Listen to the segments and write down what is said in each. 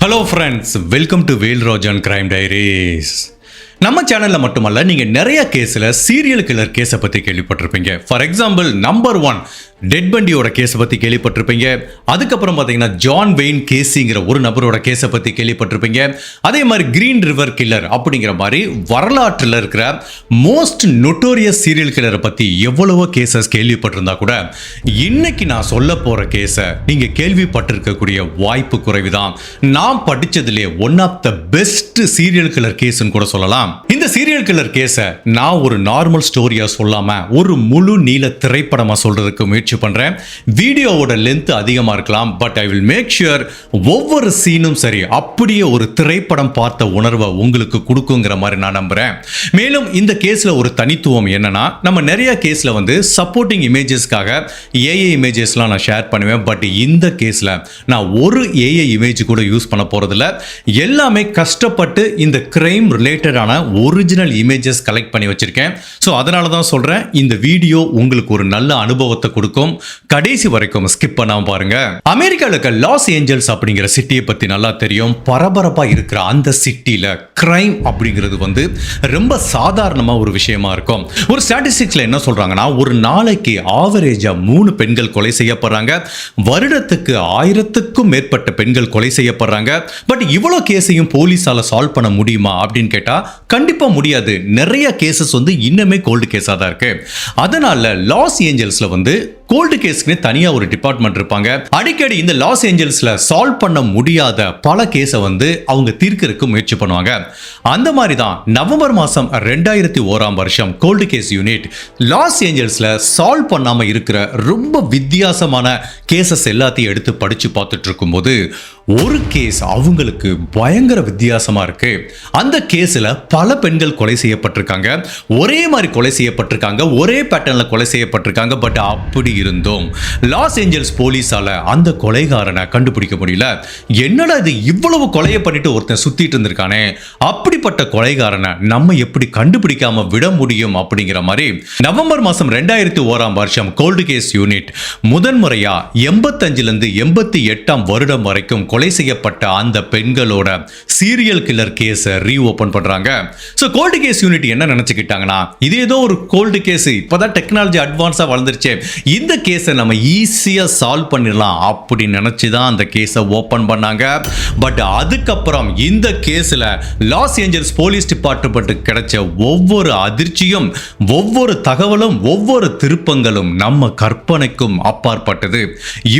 Hello friends, welcome to Velrajan crime diaries. நம்ம சேனல்ல மட்டுமல்ல, நீங்க நிறைய கேஸ்ல சீரியல் கில்லர் கேஸை பத்தி கேள்விப்பட்டிருப்பீங்க. ஃபார் எக்ஸாம்பிள், நம்பர் 1 டெட் பண்டியோட கேஸை பத்தி கேள்விப்பட்டிருப்பீங்க. அதுக்கப்புறம் பார்த்தீங்கன்னா ஜான் வெயின் கேசிங்கிற ஒரு நபரோட கேஸை பத்தி கேள்விப்பட்டிருப்பீங்க. அதே மாதிரி கிரீன் ரிவர் கில்லர் அப்படிங்கிற மாதிரி வரலாற்றில் இருக்கிற மோஸ்ட் நொட்டோரியஸ் சீரியல் கில்லரை பத்தி எவ்வளவோ கேசஸ் கேள்விப்பட்டிருந்தா கூட இன்னைக்கு நான் சொல்ல போற கேஸை நீங்க கேள்விப்பட்டிருக்கக்கூடிய வாய்ப்பு குறைவுதான். நான் படிச்சதுலேயே one of the best serial killer கேஸ்ன்னு கூட சொல்லலாம். இந்த சீரியல் கில்லர் கேஸை நான் ஒரு நார்மல் ஸ்டோரியா சொல்லாம ஒரு முழு நீள திரைப்படமா சொல்றதுக்கு முயற்சி பண்றேன். வீடியோவோட லென்த் அதிகமா இருக்கலாம், but I will make sure ஒவ்வொரு சீனும் சரி அப்படியே ஒரு திரைப்படம் பார்த்த உணர்வை உங்களுக்கு கொடுக்குங்கிற மாதிரி நான் நம்புறேன். மேலும் இந்த கேஸ்ல ஒரு தனித்துவம் என்னன்னா, நம்ம நிறைய கேஸ்ல சப்போர்ட்டிங் இமேஜஸ்க்காக ஏஐ இமேஜஸ்லாம் நான் ஷேர் பண்ணுவேன். பட் இந்த கேஸ்ல நான் ஒரு ஏஐ இமேஜ் கூட யூஸ் பண்ண போறதில்ல. எல்லாமே கஷ்டப்பட்டு இந்த கிரைம் ரிலேட்டடான ஒரிஜினல் இமேஜஸ் கலெக்ட் பண்ணி வச்சிருக்கேன். ஸோ அதனால தான் சொல்றேன், இந்த வீடியோ உங்களுக்கு ஒரு நல்ல அனுபவத்தை கொடுக்கும். கடைசி வரைக்கும் ஸ்கிப் பண்ணாம பாருங்க. அமெரிக்கால இருக்க லாஸ் ஏஞ்சல்ஸ் அப்படிங்கிற சிட்டியை பத்தி நல்லா தெரியும். பரபரப்பா இருக்கிற அந்த சிட்டில கிரைம் அப்படிங்கிறது ரொம்ப சாதாரணமா ஒரு விஷயமா இருக்கும். ஒரு ஸ்டாட்டிஸ்டிக்ஸ்ல என்ன சொல்றாங்கன்னா, ஒரு நாளைக்கு ஆவரேஜா 3 பெண்கள் கொலை செய்யப்படுறாங்க. வருடத்துக்கு 1000க்கும் மேற்பட்ட பெண்கள் கொலை செய்யப்படுறாங்க. பட் இவ்வளவு கேஸையும் போலீஸால சால்வ் பண்ண முடியுமா அப்படின்னு கேட்டா கண்டிப்பா முடியாது. நிறைய கேசஸ் இன்னுமே கோல்டு கேஸா தான் இருக்கு. அதனால லாஸ் ஏஞ்சல்ஸ்ல கோல்டு கேஸ்க்கு தனியா ஒரு டிபார்ட்மெண்ட் இருப்பாங்க. அடிக்கடி இந்த லாஸ் ஏஞ்சல்ஸ்ல சால்வ் பண்ண முடியாத பல கேஸை அவங்க தீர்க்கறதுக்கு முயற்சி பண்ணுவாங்க. அந்த மாதிரி தான் நவம்பர் மாசம் 2001 கோல்டு கேஸ் யூனிட் லாஸ் ஏஞ்சல்ஸ்ல சால்வ் பண்ணாம இருக்கிற ரொம்ப வித்தியாசமான கேசஸ் எல்லாத்தையும் எடுத்து படிச்சு பார்த்துட்டு இருக்கும்போது ஒரு கேஸ் அவங்களுக்கு பயங்கர வித்தியாசமா இருக்கு. அந்த கேஸ்ல பல பெண்கள் கொலை செய்யப்பட்டிருக்காங்க. ஒரே மாதிரி கொலை செய்யப்பட்டிருக்காங்க, ஒரே பேட்டர்ன்ல கொலை செய்யப்பட்டிருக்காங்க. பட் அப்படி இருந்தும் லாஸ் ஏஞ்சல்ஸ் போலீஸால அந்த கொலைகாரனை கண்டுபிடிக்க முடியல. என்னடா இது, இவ்வளவு கொலையை பண்ணிட்டு ஒருத்தன் சுத்திட்டு இருந்திருக்கானே, அப்படிப்பட்ட கொலைகாரனை நம்ம எப்படி கண்டுபிடிக்காம விட முடியும் அப்படிங்கிற மாதிரி நவம்பர் மாசம் 2001 கோல்டு கேஸ் யூனிட் முதன்முறையா 85ல இருந்து 88 வருடம் வரைக்கும் கொலை செய்யப்பட்ட அந்த பெண்களோட சீரியல் கில்லர் கேஸை ரீஓபன் பண்றாங்க. சோ கோல்டு கேஸ் யூனிட் என்ன நினைச்சுக்கிட்டாங்கன்னா, இது ஏதோ ஒரு கோல்டு கேஸ், இப்பதான் டெக்னாலஜி அட்வான்ஸா வளர்ந்துருச்சு, இந்த கேஸை நம்ம ஈஸியா சால்வ் பண்ணிடலாம் அப்படின்னு நினைச்சுதான் அந்த கேஸை ஓபன் பண்ணாங்க. பட் அதுக்கப்புறம் இந்த கேஸ்ல லாஸ் ஏஞ்சல்ஸ் போலீஸ் டிபார்ட்மெண்ட்டுக்கு கிடைச்ச ஒவ்வொரு அதிர்ச்சியும், ஒவ்வொரு தகவலும், ஒவ்வொரு திருப்பங்களும் நம்ம கற்பனைக்கும் அப்பாற்பட்டது.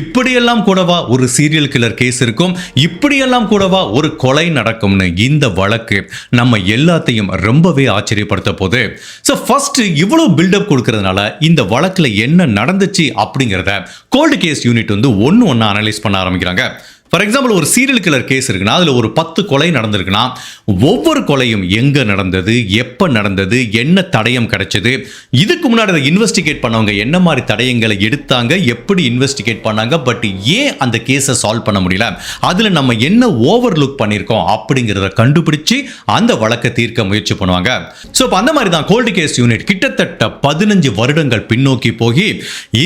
இப்படியெல்லாம் கூடவா ஒரு சீரியல் கில்லர் கேஸ் இருக்கும், இப்படியெல்லாம் கூடவா ஒரு கொலை நடக்கும்னு இந்த வழக்கு நம்ம எல்லாத்தையும் ரொம்பவே ஆச்சரியப்படுத்த போகுது. சோ ஃபர்ஸ்ட் இவ்வளவு பில்டப் கொடுக்கிறதுனால இந்த வழக்குல என்ன நடந்துச்சு அப்படிங்கறத கோல்டு கேஸ் யூனிட் ஒன்னு அனலைஸ் பண்ண ஆரம்பிக்கிறாங்க. ஃபார் எக்ஸாம்பிள், ஒரு சீரியல் கில்லர் கேஸ் இருக்குன்னா அதுல ஒரு 10 கொலை நடந்திருக்குன்னா ஒவ்வொரு கொலையும் எங்க நடந்தது, எப்ப நடந்தது, என்ன தடயம் கிடைச்சது, இதுக்கு முன்னாடி அதை இன்வெஸ்டிகேட் பண்ணவங்க என்ன மாதிரி தடயங்களை எடுத்தாங்க, எப்படி இன்வெஸ்டிகேட் பண்ணாங்க, பட் ஏன் அந்த கேஸை சால்வ் பண்ண முடியல, அதுல நம்ம என்ன ஓவர் லுக் பண்ணியிருக்கோம் அப்படிங்கிறத கண்டுபிடிச்சு அந்த வழக்கை தீர்க்க முயற்சி பண்ணுவாங்க. ஸோ அந்த மாதிரி தான் கோல்டு கேஸ் யூனிட் கிட்டத்தட்ட 15 வருடங்கள் பின்னோக்கி போய்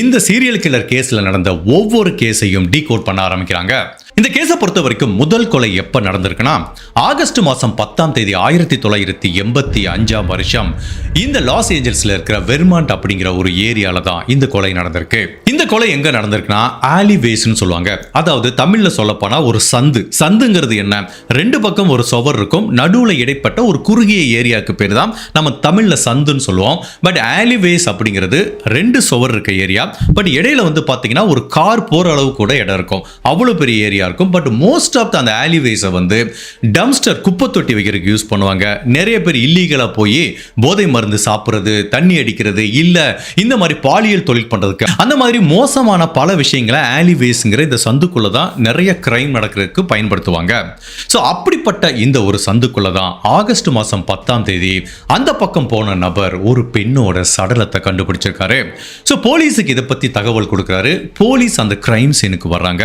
இந்த சீரியல் கில்லர் கேஸ்ல நடந்த ஒவ்வொரு கேஸையும் டீகோட் பண்ண ஆரம்பிக்கிறாங்க. இந்த கேஸை பொறுத்த வரைக்கும் முதல் கொலை எப்ப நடந்திருக்குன்னா, ஆகஸ்ட் மாசம் 10ஆம் தேதி 1985 இந்த லாஸ் ஏஞ்சல்ஸ்ல இருக்கிற வெர்மாண்ட் அப்படிங்கிற ஒரு ஏரியால தான் இந்த கொலை நடந்திருக்கு. இந்த கொலை எங்க நடந்திருக்குன்னா, ஆலிவேஸ்னு சொல்லுவாங்க. அதாவது தமிழ்ல சொல்லப்போனா ஒரு சந்துங்கிறது என்ன, 2 பக்கம் ஒரு சுவர் இருக்கும், நடுவுல இடைப்பட்ட ஒரு குறுகிய ஏரியாவுக்கு பேர் தான் நம்ம தமிழ்ல சந்துன்னு சொல்லுவோம். பட் ஆலிவேஸ் அப்படிங்கிறது 2 சுவர் இருக்க ஏரியா. பட் இடையில பாத்தீங்கன்னா ஒரு கார் போற அளவு கூட இடம் இருக்கும், அவ்வளவு பெரிய ஏரியா இருக்கும். பட் மோஸ்ட் ஆஃப் அந்த ஆலிவேஸை டம்ஸ்டர் குப்பை தொட்டி வைக்கிறதுக்கு யூஸ் பண்ணுவாங்க. நிறைய பேர் இல்லீகலா போய் போதை மருந்து சாப்பிடுறது, தண்ணி அடிக்கிறது, இல்ல இந்த மாதிரி பாலியல் தொழில் பண்றதுக்கு, அந்த மாதிரி மோசமான பல விஷயங்களை ஆலிவேஸ்ங்கிற இந்த சந்துக்குள்ள தான் நிறைய கிரைம் நடக்கிறதுக்கு பயன்படுத்துவாங்க. சோ அப்படிப்பட்ட இந்த ஒரு சந்துக்குள்ள தான் ஆகஸ்ட் மாசம் 10ஆம் தேதி அந்த பக்கம் போன நபர் ஒரு பெண்ணோட சடலத்தை கண்டுபிடிச்சிருக்காரு. சோ போலீஸுக்கு இதை பத்தி தகவல் கொடுக்கிறாரு. போலீஸ் அந்த கிரைம் சீனுக்கு வர்றாங்க.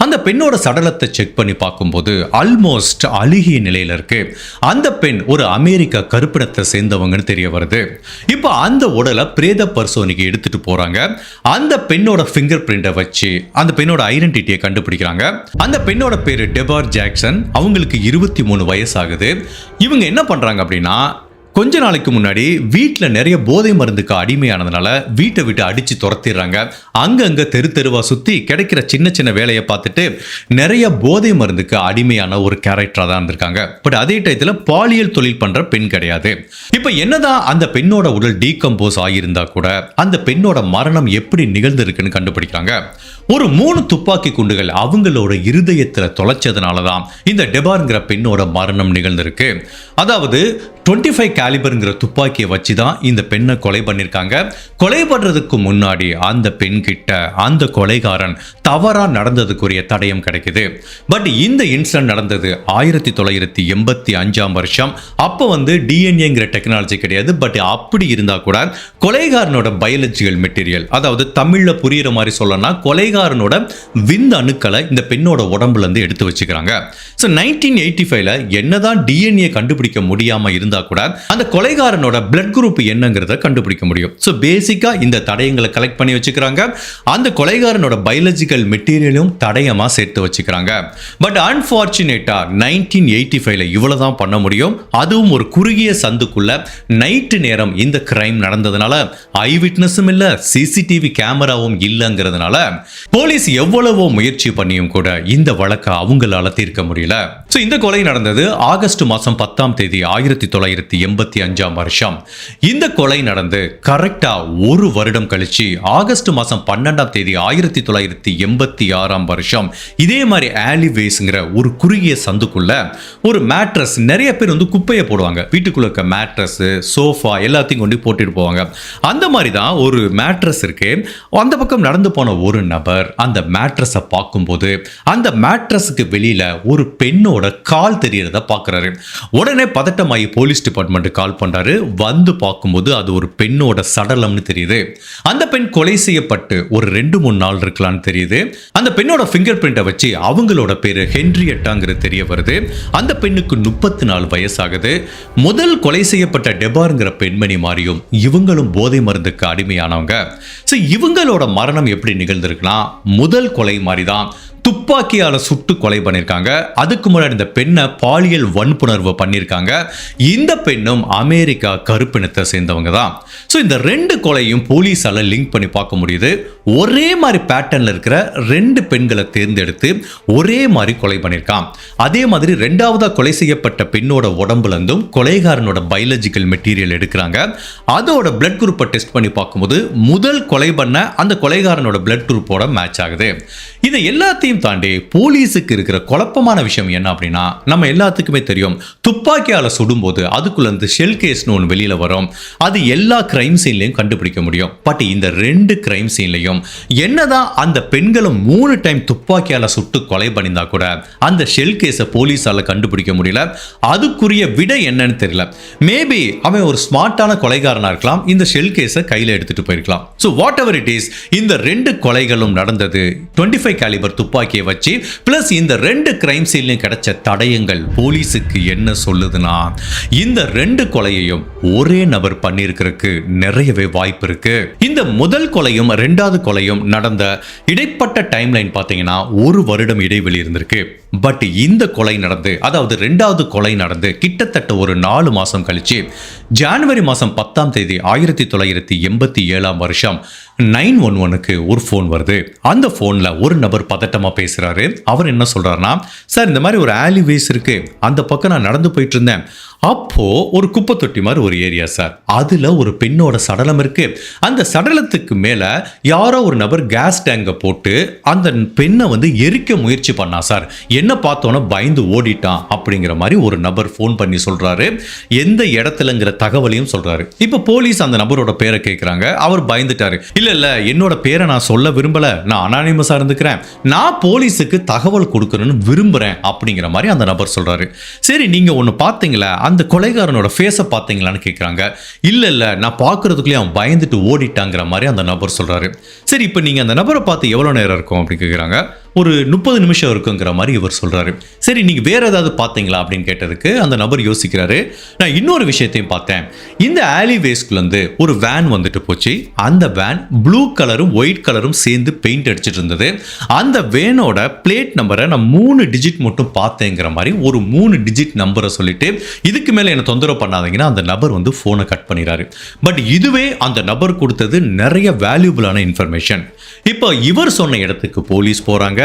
அந்த பெண்ணோட சடலத்தை செக் பண்ணி பார்க்கும்போது ஆல்மோஸ்ட் அழுகிய நிலையில இருக்கு. அந்த பெண் ஒரு அமெரிக்க கருப்பினத்தை சேர்ந்தவங்கன்னு தெரிய வருது. இப்போ அந்த உடலை பிரேத பரிசோதனைக்கு எடுத்துட்டு போறாங்க. அந்த பெண்ணோட ஃபிங்கர் பிரிண்டை வச்சு அந்த பெண்ணோட ஐடென்டிட்டியை கண்டுபிடிக்கிறாங்க. அந்த பெண்ணோட பேரு டெபார் ஜாக்சன். அவங்களுக்கு 23 வயசு ஆகுது. இவங்க என்ன பண்றாங்க அப்படின்னா, கொஞ்ச நாளைக்கு முன்னாடி வீட்டில் நிறைய போதை மருந்துக்கு அடிமையானதுனால வீட்டை விட்டு அடிச்சு துரத்திடுறாங்க. அங்கங்க தெரு தெருவா சுத்தி கிடைக்கிற சின்ன சின்ன வேலையை பார்த்துட்டு நிறைய போதை மருந்துக்கு அடிமையான ஒரு கேரக்டரா தான் இருந்திருக்காங்க. பட் அதே டயத்தில் பாலியல் தொழில் பண்ற பெண் கிடையாது. இப்ப என்னதான் அந்த பெண்ணோட உடல் டீகம்போஸ் ஆகியிருந்தா கூட அந்த பெண்ணோட மரணம் எப்படி நிகழ்ந்திருக்குன்னு கண்டுபிடிக்கிறாங்க. ஒரு 3 துப்பாக்கி குண்டுகள் அவங்களோட இருதயத்துல தொலைச்சதுனாலதான் இந்த டெபார்ங்கிற பெண்ணோட மரணம் நிகழ்ந்திருக்கு. அதாவது 25 கேலிபர்ங்கிற துப்பாக்கியை வச்சு தான் இந்த பெண்ணை கொலை பண்ணிருக்காங்க. கொலை பண்றதுக்கு முன்னாடி அந்த பெண் கிட்ட அந்த கொலைகாரன் தவறா நடந்ததுக்குரிய தடயம் கிடைக்குது. பட் இந்த இன்சிடென்ட் நடந்தது 1985 வருஷம். அப்போ டிஎன்ஏங்கிற டெக்னாலஜி கிடையாது. பட் அப்படி இருந்தா கூட கொலைகாரனோட பயாலஜிக்கல் மெட்டீரியல், அதாவது தமிழ்ல புரியுற மாதிரி சொல்லணும்னா கொலைகாரனோட விந்து அணுக்களை இந்த பெண்ணோட உடம்புல இருந்து எடுத்து வச்சுக்கிறாங்க. 1985ல என்னதான் டிஎன்ஏ கண்டுபிடிக்க முடியாம இருந்தா கூட அந்த கொலைகாரனோட பிளட் குரூப் என்னங்கிறத கண்டுபிடிக்க முடியும். சோ பேசிக்கா இந்த தடயங்களை கலெக்ட் பண்ணி வச்சுக்கிறாங்க. அந்த கொலைகாரனோட பயாலஜிக்கல் மெட்டீரியலும் தடயமா சேர்த்து வச்சுக்கிறாங்க. பட் அன்பார்ச்சுனேட்டா 1985ல இவ்வளவுதான் பண்ண முடியும். அதுவும் ஒரு குறுகிய சந்துக்குள்ள நைட்டு நேரம் இந்த கிரைம் நடந்ததுனால ஐ விட்னஸும் இல்ல, சிசிடிவி கேமராவும் இல்லங்கிறதுனால போலீஸ் எவ்வளவோ முயற்சி பண்ணியும் கூட இந்த வழக்கை அவங்களால தீர்க்க முடியல. சோ இந்த கொலை நடந்தது ஆகஸ்ட் மாசம் 10ஆம் தேதி 1985 வருஷம். இந்த கொலை நடந்து கரெக்டா ஒரு வருடம் கழிச்சு ஆகஸ்ட் மாசம் 12ஆம் தேதி 1986 வருஷம் இதே மாதிரி ஆலிவேஸ்ங்கிற ஒரு குறுகிய சந்துக்குள்ள ஒரு மேட்ரஸ், நிறைய பேர் குப்பையை போடுவாங்க, வீட்டுக்குள்ள இருக்க மேட்ரஸ் சோஃபா எல்லாத்தையும் கொண்டு போட்டுட்டு போவாங்க. அந்த மாதிரி தான் ஒரு மேட்ரஸ் இருக்கு. அந்த பக்கம் நடந்து போன ஒரு நபர் அந்த மேட்ரஸை பார்க்கும்போது அந்த மேட்ரஸுக்கு வெளியில ஒரு பெண்ணோட கால் தெரியறத பார்க்கறாரு. உடனே பதட்டமாயி போலீஸ் டிபார்ட்மெண்ட் கால் பண்றாரு. வந்து பார்க்கும்போது அது ஒரு பெண்ணோட சடலம்னு தெரியுது. அந்த பெண் கொலை செய்யப்பட்டு ஒரு 2-3 நாள் இருக்கலாம்னு தெரியுது. அந்த பெண்ணோட ஃபிங்கர் பிரிண்டை வச்சு அவங்களோட பேரு ஹென்ரியட்டாங்கிறது தெரிய வருது. அந்த பெண்ணுக்கு 34 வயசு ஆகுது. முதல் கொலை செய்யப்பட்ட டெபார்ங்கிற பெண்மணி மாதிரியும் இவங்களும் போதை மருந்துக்கு அடிமையானவங்க. இவங்களோட மரணம் எப்படி நிகழ்ந்திருக்கலாம், முதல் கொலை மாதிரி தான் துப்பாக்கியால சுட்டு கொலை பண்ணிருக்காங்க. அதுக்கு முன்னாடி இந்த பெண்ணை பாலியல் வன்புணர்வு பண்ணிருக்காங்க. இந்த பெண்ணும் அமெரிக்கா கருப்பினத்தை சேர்ந்தவங்க தான். ஸோ இந்த 2 கொலையும் போலீஸால லிங்க் பண்ணி பார்க்க முடியுது. ஒரே மாதிரி பேட்டர்ன்ல இருக்கிற 2 பெண்களை தேர்ந்தெடுத்து ஒரே மாதிரி கொலை பண்ணிருக்கான். அதே மாதிரி 2ஆவதா கொலை செய்யப்பட்ட பெண்ணோட உடம்புல இருந்தும் கொலைகாரனோட பயாலஜிக்கல் மெட்டீரியல் எடுக்கிறாங்க. அதோட பிளட் குரூப்பை டெஸ்ட் பண்ணி பார்க்கும்போது முதல் கொலை பண்ண அந்த கொலைகாரனோட பிளட் குரூப்போட மேட்ச் ஆகுது. இதை எல்லாத்தையும் தாண்டி போலீஸுக்கு இருக்கிற குழப்பமான விஷயம் என்ன அப்படின்னா, நம்ம எல்லாத்துக்குமே தெரியும் துப்பாக்கியால சுடும்போது அதுக்குள்ள இருந்து ஷெல் கேஸ்னு ஒன்று வெளியில வரும். அது எல்லா கிரைம் சீன்லையும் கண்டுபிடிக்க முடியும். பட் இந்த 2 கிரைம் சீன்லையும் என்னதான் அந்த பெண்களும் 3 டைம் துப்பாக்கியால சுட்டு கொலை பண்ணியிருந்தா கூட அந்த ஷெல் கேஸை போலீஸால கண்டுபிடிக்க முடியல. அதுக்குரிய விடை என்னன்னு தெரியல. மேபி அவன் ஒரு ஸ்மார்ட்டான கொலைகாரனா இருக்கலாம், இந்த ஷெல் கேஸை கையில எடுத்துட்டு போயிருக்கலாம். So what ever it is, இந்த 2 கொலைகளும் நடந்தது 25 கேலிபர் துப்பாக்கியை வச்சு. பிளஸ் இந்த 2 கிரைம் சீன்லையும் கிடைச்ச தடயங்கள் போலீஸுக்கு என்ன சொல்லுதுன்னா, இந்த 2 கொலையையும் ஒரே நபர் பண்ணியிருக்கிறதுக்கு நிறையவே வாய்ப்பு இருக்கு. இந்த முதல் கொலையும் 2வது கொலையும் நடந்த இடைப்பட்ட டைம்லைன் பார்த்தீங்கன்னா 1 வருடம் இடைவெளி இருந்திருக்கு. பட் இந்த கொலை நடந்து, அதாவது 2வது கொலை நடந்து கிட்டத்தட்ட ஒரு 4 மாசம் கழிச்சு ஜனவரி மாசம் 10ஆம் தேதி 1987 வருஷம் 911க்கு ஒரு ஃபோன் வருது. அந்த ஃபோன்ல ஒரு நபர் பதட்டமா பேசுறாரு. அவர் என்ன சொல்றாருன்னா, சார் இந்த மாதிரி ஒரு ஆலிவேஸ் இருக்கு, அந்த பக்கம் நான் நடந்து போயிட்டு இருந்தேன். அப்போ ஒரு குப்பை தொட்டி மாதிரி ஒரு ஏரியா சார், அதுல ஒரு பெண்ணோட சடலம் இருக்கு. அந்த சடலத்துக்கு மேல யாரோ ஒரு நபர் கேஸ் டேங்க போட்டு அந்த பெண்ணை எரிக்க முயற்சி பண்ணா சார். என்ன பார்த்தோன்னா பயந்து ஓடிட்டான் அப்படிங்கிற மாதிரி ஒரு நபர் ஃபோன் பண்ணி சொல்றாரு. எந்த இடத்துலங்கிற தகவலையும் சொல்றாரு. இப்ப போலீஸ் அந்த நபரோட பேரை கேட்கிறாங்க. அவர் பயந்துட்டாரு. இல்ல என்னோட பேரை நான் சொல்ல விரும்பல, நான் அனானிமஸா இருந்துக்கிறேன், நான் போலீஸுக்கு தகவல் கொடுக்கணும்னு விரும்புறேன் அப்படிங்கிற மாதிரி அந்த நபர் சொல்றாரு. சரி, நீங்க ஒன்னு பாத்தீங்களா, அந்த கொலைகாரனோட ஃபேஸை பார்த்தீங்களான்னு கேட்குறாங்க. இல்லை நான் பார்க்கறதுக்குள்ளே அவன் பயந்துட்டு ஓடிட்டாங்கிற மாதிரி அந்த நபர் சொல்கிறாரு. சரி, இப்போ நீங்கள் அந்த நபரை பார்த்து எவ்வளோ நேரம் இருக்கும் அப்படின்னு கேட்குறாங்க. ஒரு 30 நிமிஷம் இருக்குங்கிற மாதிரி இவர் சொல்றாரு. சரி, நீங்க வேற ஏதாவது பார்த்தீங்களா அப்படின்னு கேட்டதுக்கு அந்த நபர் யோசிக்கிறாரு. நான் இன்னொரு விஷயத்தையும் பார்த்தேன். இந்த ஆலிவேஸ்க்குள்ள இருந்து ஒரு வேன் வந்துட்டு போச்சு. அந்த வேன் ப்ளூ கலரும் ஒயிட் கலரும் சேர்ந்து பெயிண்ட் அடிச்சிட்டு இருந்தது. அந்த வேனோட பிளேட் நம்பரை நான் 3 டிஜிட் மட்டும் பார்த்தேங்கிற மாதிரி ஒரு 3 டிஜிட் நம்பரை சொல்லிட்டு இதுக்கு மேல என்ன தொந்தரவு பண்ணாதீங்கன்னா அந்த நபர் வந்து போனை கட் பண்ணிடுறாரு. பட் இதுவே அந்த நபர் கொடுத்தது நிறைய வேல்யூபிளான இன்ஃபர்மேஷன். இப்போ இவர் சொன்ன இடத்துக்கு போலீஸ் போறாங்க.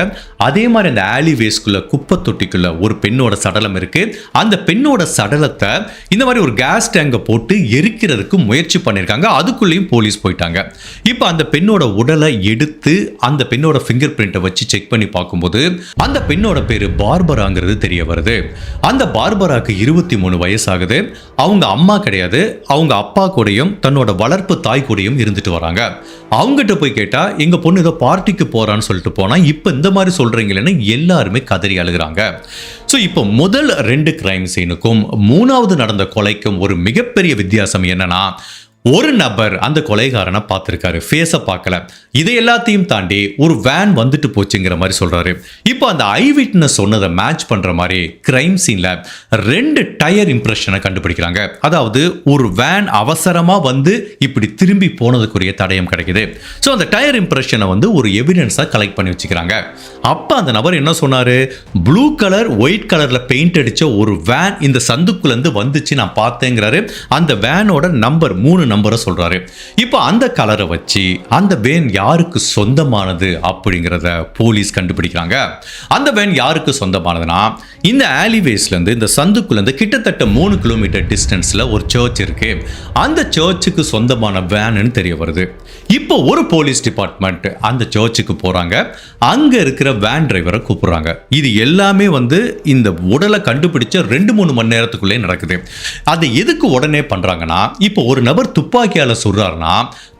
அதே மாதிரி அந்த ஆலிவேஸ்க்குள்ள குப்பை தொட்டிக்குள்ள ஒரு பெண்ணோட சடலம் இருக்கு. அந்த பெண்ணோட சடலத்தை இந்த மாதிரி ஒரு கேஸ் டேங்கை போட்டு எரிக்கிறதுக்கு முயற்சி பண்ணியிருக்காங்க. அதுக்குள்ளேயும் போலீஸ் போயிட்டாங்க. இப்போ அந்த பெண்ணோட உடலை எடுத்து அந்த பெண்ணோட ஃபிங்கர் பிரிண்ட்டை வச்சு செக் பண்ணி பார்க்கும்போது அந்த பெண்ணோட பேரு பார்பராங்கிறது தெரிய வருது. அந்த பார்பராக்கு 23 வயசாகுது. அவங்க அம்மா கிடையாது, அவங்க அப்பா கூடயும் தன்னோட வளர்ப்பு தாய் கூடயும் இருந்துட்டு வராங்க. அவங்ககிட்ட போய் கேட்டா எங்க பொண்ணு ஏதோ பார்ட்டிக்கு போறான்னு சொல்லிட்டு போனா இப்ப இந்த மாதிரி சொல்றீங்களேன்னு எல்லாருமே கதறி அழுகிறாங்க. ஸோ இப்போ முதல் 2 கிரைம் சீனுக்கும் 3வது நடந்த கொலைக்கும் ஒரு மிகப்பெரிய வித்தியாசம் என்னன்னா, ஒரு நபர் அந்த கொலைகாரனை பார்த்திருக்காரு, ஃபேஸை பார்க்கல. இதை எல்லாத்தையும் தாண்டி ஒரு வேன் வந்துட்டு போச்சுங்கிற மாதிரி சொல்றாரு. இப்போ அந்த ஐ விட்னஸ் சொன்னதை மேட்ச் பண்ற மாதிரி கிரைம் சீன்ல 2 டயர் இம்ப்ரெஷனை கண்டுபிடிக்கிறாங்க. அதாவது ஒரு வேன் அவசரமா வந்து இப்படி திரும்பி போனதுக்குரிய தடயம் கிடைக்குது. ஸோ அந்த டயர் இம்ப்ரெஷனை வந்து ஒரு எவிடன்ஸா கலெக்ட் பண்ணி வச்சுக்கிறாங்க. அப்ப அந்த நபர் என்ன சொன்னாரு, ப்ளூ கலர் ஒயிட் கலர்ல பெயிண்ட் அடிச்ச ஒரு வேன் இந்த சந்துக்குள்ள இருந்து வந்துச்சு நான் பார்த்தேங்கிறாரு. அந்த வேனோட நம்பர் 3 நம்பரை சொல்றாரு. இப்போ அந்த கலரை வச்சு அந்த வேன் யாருக்கு சொந்தமானது அப்படிங்கிறத போலீஸ் கண்டுபிடிக்கிறாங்க. அந்த வேன் யாருக்கு சொந்தமானதுன்னா, இந்த ஆலிவேஸ்ல இருந்து இந்த சந்துக்குள்ள இருந்து கிட்டத்தட்ட 3 கிலோமீட்டர் டிஸ்டன்ஸ்ல ஒரு சர்ச் இருக்கு. அந்த சர்ச்சுக்கு சொந்தமான வேன்னு தெரிய வருது. இப்போ ஒரு போலீஸ் டிபார்ட்மெண்ட் அந்த சர்ச்சுக்கு போறாங்க. அங்க இருக்கிற வேன் டிரைவரை கூப்பிடுறாங்க. இது எல்லாமே வந்து இந்த உடலை கண்டுபிடிச்ச 2-3 மணி நேரத்துக்குள்ளே நடக்குது. அதை எதுக்கு உடனே பண்றாங்கன்னா, இப்போ ஒரு நபர் துப்பாக்கியால சுடுறாருன்னா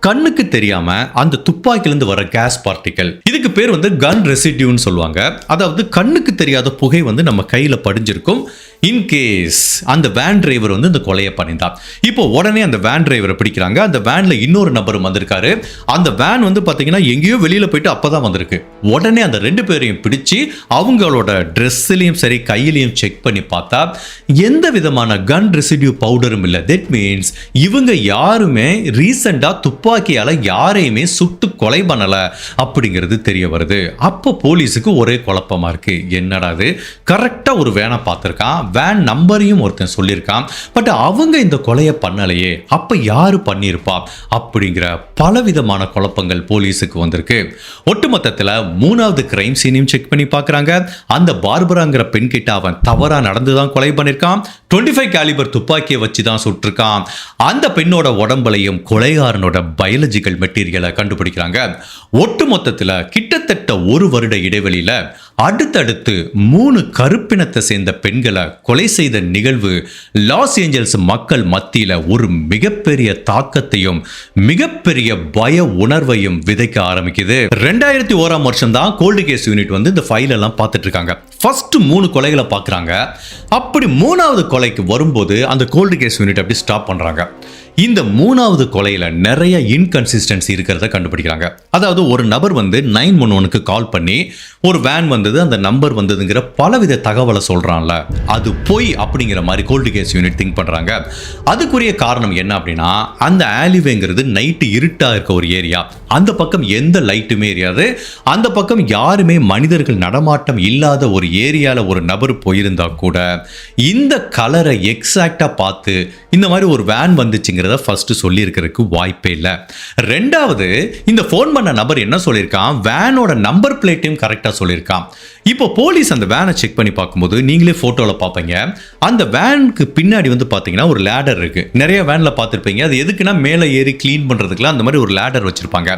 கண்ணுக்கு தெரியாம அந்த துப்பாக்கிலிருந்து வர கேஸ் பார்ட்டிகல், இதுக்கு பேர் வந்து கன் ரெசிடியூன்னு சொல்லுவாங்க. அதாவது கண்ணுக்கு தெரியாத புகை வந்து நம்ம கையில படிஞ்சிருக்கும். இன்கேஸ் அந்த வேன் டிரைவர் வந்து இந்த கொலையை பண்ணிட்டார். இப்போ உடனே அந்த வேன் டிரைவரை பிடிக்கிறாங்க. அந்த வேன்ல இன்னொரு நபரும் வந்திருக்காரு. அந்த வேன் வந்து பாத்தீங்கன்னா எங்கேயோ வெளியில போயிட்டு அப்பதான் வந்திருக்கு. உடனே அந்த 2 பேரையும் பிடிச்சு அவங்களோட ட்ரெஸ்லையும் சரி கையிலையும் செக் பண்ணி பார்த்தா எந்த விதமான கன் ரெசிடியூ பவுடரும் இல்லை. தட் மீன்ஸ் இவங்க யாருமே ரீசெண்டா துப்பாக்கியால யாரையுமே சுட்டு கொலை பண்ணல அப்படிங்கிறது தெரிய வருது. அப்போ போலீஸுக்கு ஒரே குழப்பமா இருக்கு. என்னடா இது, கரெக்டா ஒரு வேனை பார்த்திருக்கான், வேன் நம்பரையும் ஒருத்தன் சொல்லியிருக்கான், பட் அவங்க இந்த கொலையை பண்ணலையே, அப்ப யாரு பண்ணியிருப்பா அப்படிங்கிற பலவிதமான குழப்பங்கள் போலீஸுக்கு வந்திருக்கு. ஒட்டுமொத்தத்தில் 3வது கிரைம் சீனையும் செக் பண்ணி பார்க்கறாங்க. அந்த பார்பராங்கிற பெண் கிட்ட அவன் தவறா நடந்துதான் கொலை பண்ணிருக்கான். 25 காலிபர் துப்பாக்கியை வச்சு தான் சுட்டிருக்கான். அந்த பெண்ணோட உடம்புலையும் கொலைகாரனோட பயாலஜிக்கல் மெட்டீரியலை கண்டுபிடிக்கிறாங்க. ஒட்டுமொத்தத்தில் கிட்டத்தட்ட 1 வருட இடைவெளியில அடுத்தடுத்து 3 கருப்பினத்தை சேர்ந்த பெண்களை கொலை செய்த நிகழ்வு லாஸ் ஏஞ்சல்ஸ் மக்கள் மத்தியில ஒரு மிகப்பெரிய தாக்கத்தையும் மிகப்பெரிய பய உணர்வையும் விதைக்க ஆரம்பிக்குது. 2001ஆம் வருஷம் தான் கோல்டு கேஸ் யூனிட் வந்து இந்த ஃபைல் எல்லாம் பார்த்துட்டு இருக்காங்க. ஃபர்ஸ்ட் 3 கொலைகளை பார்க்குறாங்க. அப்படி 3வது கொலைக்கு வரும்போது அந்த கோல்டு கேஸ் யூனிட் அப்படி ஸ்டாப் பண்றாங்க. இந்த 3வது கொலையில நிறைய இன்கன்சிஸ்டன்சி இருக்கிறத கண்டுபிடிக்கிறாங்க. அதாவது ஒரு நபர் வந்து 911க்கு கால் பண்ணி ஒரு வேன் வந்தது, அந்த நம்பர் வந்ததுங்கிற பலவித தகவலை சொல்றான்ல, அது பொய் அப்படிங்கிற மாதிரி கோல்டு கேஸ் யூனிட் திங்க் பண்றாங்க. அதுக்குரிய காரணம் என்ன அப்படின்னா, அந்த ஆலிவேங்கிறது நைட்டு இருட்டா இருக்க ஒரு ஏரியா. அந்த பக்கம் எந்த லைட்டுமே எரியாது. அந்த பக்கம் யாருமே மனிதர்கள் நடமாட்டம் இல்லாத ஒரு ஏரியால ஒரு நபர் போயிருந்தா கூட இந்த கலரை எக்ஸாக்டா பார்த்து இந்த மாதிரி ஒரு வேன் வந்துச்சுங்கிறத ஃபர்ஸ்ட் சொல்லி இருக்கிறதுக்கு வாய்ப்பே இல்லை. 2வது, இந்த ஃபோன் பண்ண நபர் என்ன சொல்லியிருக்கான், வேனோட நம்பர் பிளேட்டையும் கரெக்டாக சொல்லியிருக்கான். இப்போ போலீஸ் அந்த வேனை செக் பண்ணி பார்க்கும்போது நீங்களே ஃபோட்டோவில் பார்ப்பீங்க, அந்த வேனுக்கு பின்னாடி வந்து பார்த்தீங்கன்னா ஒரு லேடர் இருக்கு. நிறைய வேனில் பார்த்துருப்பீங்க. அது எதுக்குன்னா மேலே ஏறி க்ளீன் பண்ணுறதுக்குலாம் அந்த மாதிரி ஒரு லேடர் வச்சிருப்பாங்க.